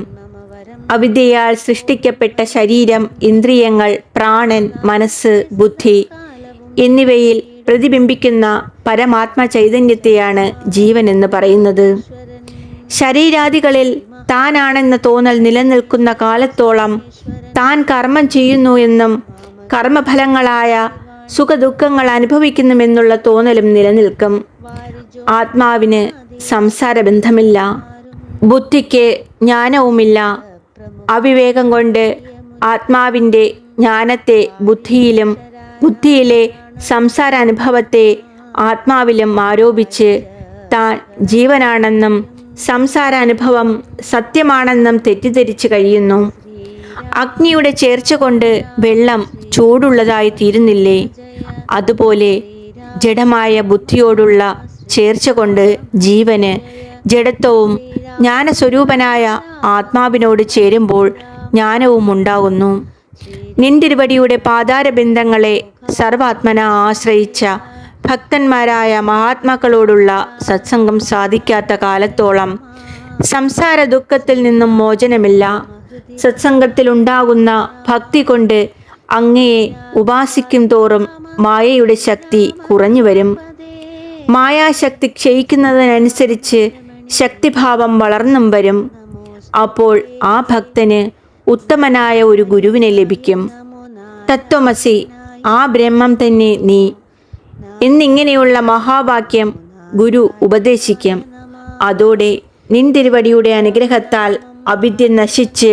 അവിദ്യയാൽ സൃഷ്ടിക്കപ്പെട്ട ശരീരം, ഇന്ദ്രിയങ്ങൾ, പ്രാണൻ, മനസ്സ്, ബുദ്ധി എന്നിവയിൽ പ്രതിബിംബിക്കുന്ന പരമാത്മ ചൈതന്യത്തെയാണ് ജീവൻ എന്ന് പറയുന്നത്. ശരീരാദികളിൽ താനാണെന്ന തോന്നൽ നിലനിൽക്കുന്ന കാലത്തോളം താൻ കർമ്മം ചെയ്യുന്നു എന്നും കർമ്മഫലങ്ങളായ സുഖദുഃഖങ്ങൾ അനുഭവിക്കുന്നുമെന്നുള്ള തോന്നലും നിലനിൽക്കും. ആത്മാവിന് സംസാരബന്ധമില്ല, ബുദ്ധിക്ക് ജ്ഞാനവുമില്ല. അവിവേകം കൊണ്ട് ആത്മാവിൻ്റെ ജ്ഞാനത്തെ ബുദ്ധിയിലും ബുദ്ധിയിലെ സംസാരാനുഭവത്തെ ആത്മാവിലും ആരോപിച്ച് താൻ ജീവനാണെന്നും സംസാരാനുഭവം സത്യമാണെന്നും തെറ്റിദ്ധരിച്ചു കഴിയുന്നു. അഗ്നിയുടെ ചേർച്ച കൊണ്ട് വെള്ളം ചൂടുള്ളതായി തീരുന്നില്ലേ? അതുപോലെ ജഡമായ ബുദ്ധിയോടുള്ള ചേർച്ച കൊണ്ട് ജീവന് ജഡത്വവും ജ്ഞാനസ്വരൂപനായ ആത്മാവിനോട് ചേരുമ്പോൾ ജ്ഞാനവും ഉണ്ടാകുന്നു. നിന്തിരുവടിയുടെ പാതാരബിന്ദങ്ങളെ സർവാത്മന ആശ്രയിച്ച ഭക്തന്മാരായ മഹാത്മാക്കളോടുള്ള സത്സംഗം സാധിക്കാത്ത കാലത്തോളം സംസാര ദുഃഖത്തിൽ നിന്നും മോചനമില്ല. സത്സംഗത്തിലുണ്ടാകുന്ന ഭക്തി കൊണ്ട് അങ്ങയെ ഉപാസിക്കും തോറും മായയുടെ ശക്തി കുറഞ്ഞു വരും. മായാശക്തി ക്ഷയിക്കുന്നതിനനുസരിച്ച് ശക്തിഭാവം വളർന്നും വരും. അപ്പോൾ ആ ഭക്തന് ഉത്തമനായ ഒരു ഗുരുവിനെ ലഭിക്കും. തത്വമസി, ആ ബ്രഹ്മം തന്നെ നീ എന്നിങ്ങനെയുള്ള മഹാവാക്യം ഗുരു ഉപദേശിക്കും. അതോടെ നിന്തിരുവടിയുടെ അനുഗ്രഹത്താൽ അവിദ്യ നശിച്ച്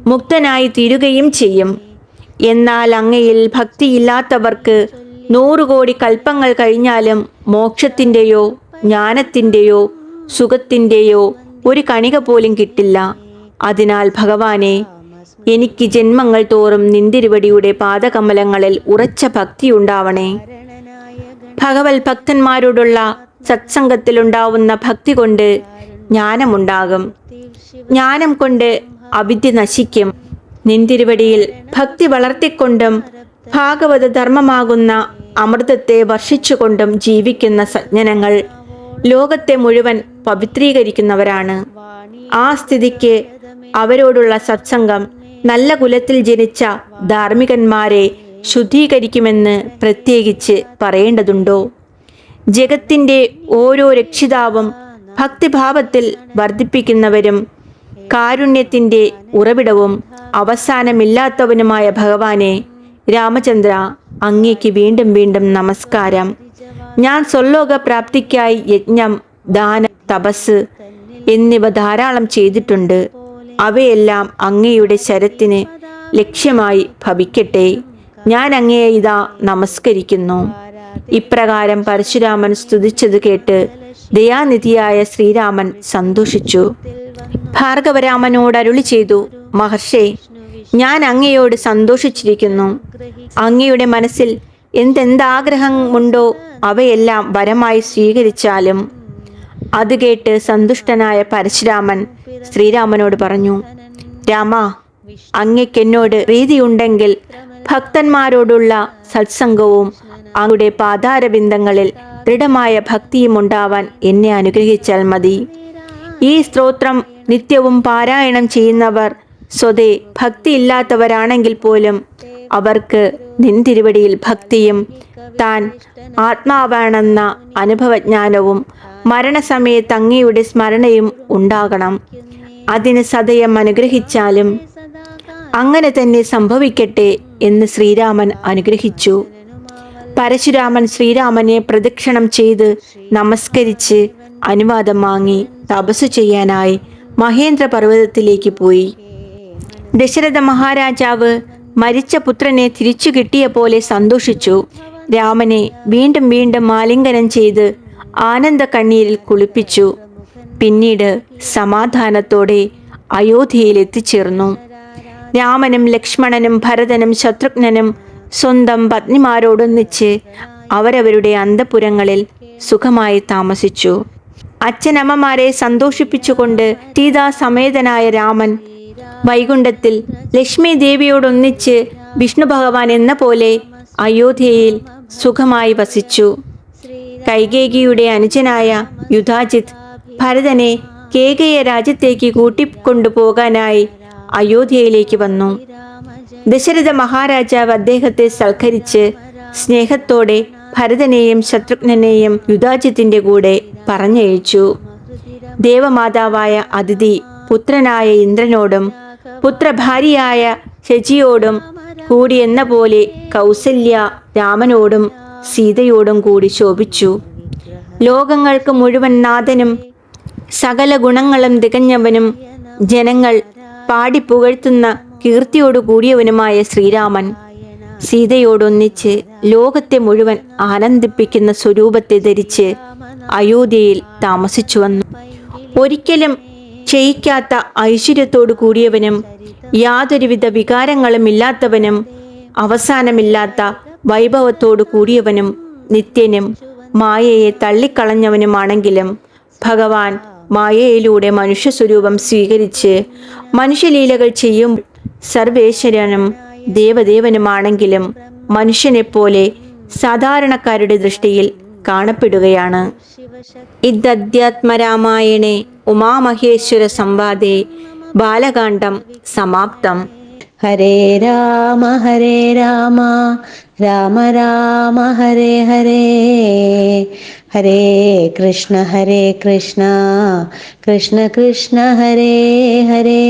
മുക്തനായി തീരുകയും ചെയ്യും. എന്നാൽ അങ്ങയിൽ ഭക്തിയില്ലാത്തവർക്ക് 100 കോടി കൽപ്പങ്ങൾ കഴിഞ്ഞാലും മോക്ഷത്തിൻ്റെയോ ജ്ഞാനത്തിൻ്റെയോ സുഖത്തിൻ്റെയോ ഒരു കണിക പോലും കിട്ടില്ല. അതിനാൽ ഭഗവാനെ, എനിക്ക് ജന്മങ്ങൾ തോറും നിന്തിരുവടിയുടെ പാദകമലങ്ങളിൽ ഉറച്ച ഭക്തിയുണ്ടാവണേ. ഭഗവത് ഭക്തന്മാരോടുള്ള സത്സംഗത്തിലുണ്ടാവുന്ന ഭക്തി കൊണ്ട് ജ്ഞാനമുണ്ടാകും. ജ്ഞാനം കൊണ്ട് അവിദ്യ നശിക്കും. നിന്തിരുവടിയിൽ ഭക്തി വളർത്തിക്കൊണ്ടും ഭാഗവത ധർമ്മമാകുന്ന അമൃതത്തെ വർഷിച്ചുകൊണ്ടും ജീവിക്കുന്ന സജ്ഞനങ്ങൾ ലോകത്തെ മുഴുവൻ പവിത്രീകരിക്കുന്നവരാണ്. ആ സ്ഥിതിക്ക് അവരോടുള്ള സത്സംഗം നല്ല കുലത്തിൽ ജനിച്ച ധാർമ്മികന്മാരെ ശുദ്ധീകരിക്കുമെന്ന് പ്രത്യേകിച്ച് പറയേണ്ടതുണ്ടോ? ജഗത്തിൻ്റെ ഓരോ രക്ഷിതാവും ഭക്തിഭാവത്തിൽ വർദ്ധിപ്പിക്കുന്നവരും കാരുണ്യത്തിൻ്റെ ഉറവിടവും അവസാനമില്ലാത്തവനുമായ ഭഗവാനെ രാമചന്ദ്ര, അങ്ങേക്ക് വീണ്ടും വീണ്ടും നമസ്കാരം. ഞാൻ സ്വർലോക പ്രാപ്തിക്കായി യജ്ഞം, ദാനം, തപസ് എന്നിവ ധാരാളം ചെയ്തിട്ടുണ്ട്. അവയെല്ലാം അങ്ങയുടെ ശരത്തിന് ലക്ഷ്യമായി ഭവിക്കട്ടെ. ഞാൻ അങ്ങയെ ഇതാ നമസ്കരിക്കുന്നു. ഇപ്രകാരം പരശുരാമൻ സ്തുതിച്ചത് കേട്ട് ദയാനിധിയായ ശ്രീരാമൻ സന്തോഷിച്ചു. ഭാർഗവരാമനോട് അരുളി ചെയ്തു, മഹർഷേ, ഞാൻ അങ്ങയോട് സന്തോഷിച്ചിരിക്കുന്നു. അങ്ങയുടെ മനസ്സിൽ എന്തെന്താഗ്രഹമുണ്ടോ അവയെല്ലാം വരമായി സ്വീകരിച്ചാലും. അത് കേട്ട് സന്തുഷ്ടനായ പരശുരാമൻ ശ്രീരാമനോട് പറഞ്ഞു, രാമ, അങ്ങയ്ക്കെന്നോട് പ്രീതിയുണ്ടെങ്കിൽ ഭക്തന്മാരോടുള്ള സത്സംഗവും അങ്ങയുടെ പാതാരബിന്ദങ്ങളിൽ ദൃഢമായ ഭക്തിയും ഉണ്ടാവാൻ എന്നെ അനുഗ്രഹിച്ചാൽ മതി. ഈ സ്തോത്രം നിത്യവും പാരായണം ചെയ്യുന്നവർ സ്വതേ ഭക്തിയില്ലാത്തവരാണെങ്കിൽ പോലും അവർക്ക് നിൻ തിരുവടിയിൽ ഭക്തിയും താൻ ആത്മാവാണെന്ന അനുഭവജ്ഞാനവും മരണസമയത്ത് അങ്ങയുടെ സ്മരണയും ഉണ്ടാകണം. അതിന് സദയം അനുഗ്രഹിച്ചാലും അങ്ങനെ തന്നെ സംഭവിക്കട്ടെ എന്ന് ശ്രീരാമൻ അനുഗ്രഹിച്ചു. പരശുരാമൻ ശ്രീരാമനെ പ്രദക്ഷിണം ചെയ്ത് നമസ്കരിച്ച് അനുവാദം വാങ്ങി തപസ്സു ചെയ്യാനായി മഹേന്ദ്ര പർവ്വതത്തിലേക്ക് പോയി. ദശരഥ മഹാരാജാവ് മരിച്ച പുത്രനെ തിരിച്ചു കിട്ടിയ പോലെ സന്തോഷിച്ചു. രാമനെ വീണ്ടും വീണ്ടും ആലിംഗനം ചെയ്ത് ആനന്ദ കണ്ണീരിൽ കുളിപ്പിച്ചു. പിന്നീട് സമാധാനത്തോടെ അയോധ്യയിൽ എത്തിച്ചേർന്നു. രാമനും ലക്ഷ്മണനും ഭരതനും ശത്രുഘ്നനും സ്വന്തം പത്നിമാരോടൊന്നിച്ച് അവരവരുടെ അന്തഃപുരങ്ങളിൽ സുഖമായി താമസിച്ചു. അച്ഛനമ്മമാരെ സന്തോഷിപ്പിച്ചുകൊണ്ട് സീതാസമേതനായ രാമൻ വൈകുണ്ഠത്തിൽ ലക്ഷ്മി ദേവിയോടൊന്നിച്ച് വിഷ്ണു ഭഗവാൻ എന്ന പോലെ അയോധ്യയിൽ സുഖമായി വസിച്ചു. കൈകേയിയുടെ അനുജനായ യുധാജിത്ത് ഭരതനെ കേകയ രാജ്യത്തേക്ക് കൂട്ടിക്കൊണ്ടുപോകാനായി അയോധ്യയിലേക്ക് വന്നു. ദശരഥ മഹാരാജാവ് അദ്ദേഹത്തെ സൽക്കരിച്ച് സ്നേഹത്തോടെ ഭരതനെയും ശത്രുഘ്നെയും യുധാജിത്തിന്റെ കൂടെ പറഞ്ഞയച്ചു. ദേവമാതാവായ അതിഥി പുത്രനായ ഇന്ദ്രനോടും പുത്രഭാര്യയായ ശചിയോടും കൂടി എന്ന പോലെ കൗസല്യ രാമനോടും സീതയോടും കൂടി ശോഭിച്ചു. ലോകങ്ങൾക്ക് മുഴുവൻ നാഥനും സകല ഗുണങ്ങളും തികഞ്ഞവനും ജനങ്ങൾ പാടിപ്പുകഴ്ത്തുന്ന കീർത്തിയോടു കൂടിയവനുമായ ശ്രീരാമൻ സീതയോടൊന്നിച്ച് ലോകത്തെ മുഴുവൻ ആനന്ദിപ്പിക്കുന്ന സ്വരൂപത്തെ ധരിച്ച് അയോധ്യയിൽ താമസിച്ചു വന്നു. ഒരിക്കലും ക്ഷയിക്കാത്ത ഐശ്വര്യത്തോടു കൂടിയവനും യാതൊരുവിധ വികാരങ്ങളും ഇല്ലാത്തവനും അവസാനമില്ലാത്ത വൈഭവത്തോടു കൂടിയവനും നിത്യനും മായയെ തള്ളിക്കളഞ്ഞവനുമാണെങ്കിലും ഭഗവാൻ മായയിലൂടെ മനുഷ്യസ്വരൂപം സ്വീകരിച്ച് മനുഷ്യലീലകൾ ചെയ്യും സർവേശ്വരനും ദേവദേവനുമാണെങ്കിലും മനുഷ്യനെപ്പോലെ സാധാരണക്കാരുടെ ദൃഷ്ടിയിൽ കാണപ്പെടുകയാണ്. ഇദ്ധ്യാത്മരാമായണേ ഉമാമഹേശ്വര സംവാദേ ബാലകാണ്ഡം സമാപ്തം. ഹരേ രാമ രാമ രാമ ഹരേ ഹരേ, ഹരേ കൃഷ്ണ കൃഷ്ണ കൃഷ്ണ ഹരേ ഹരേ.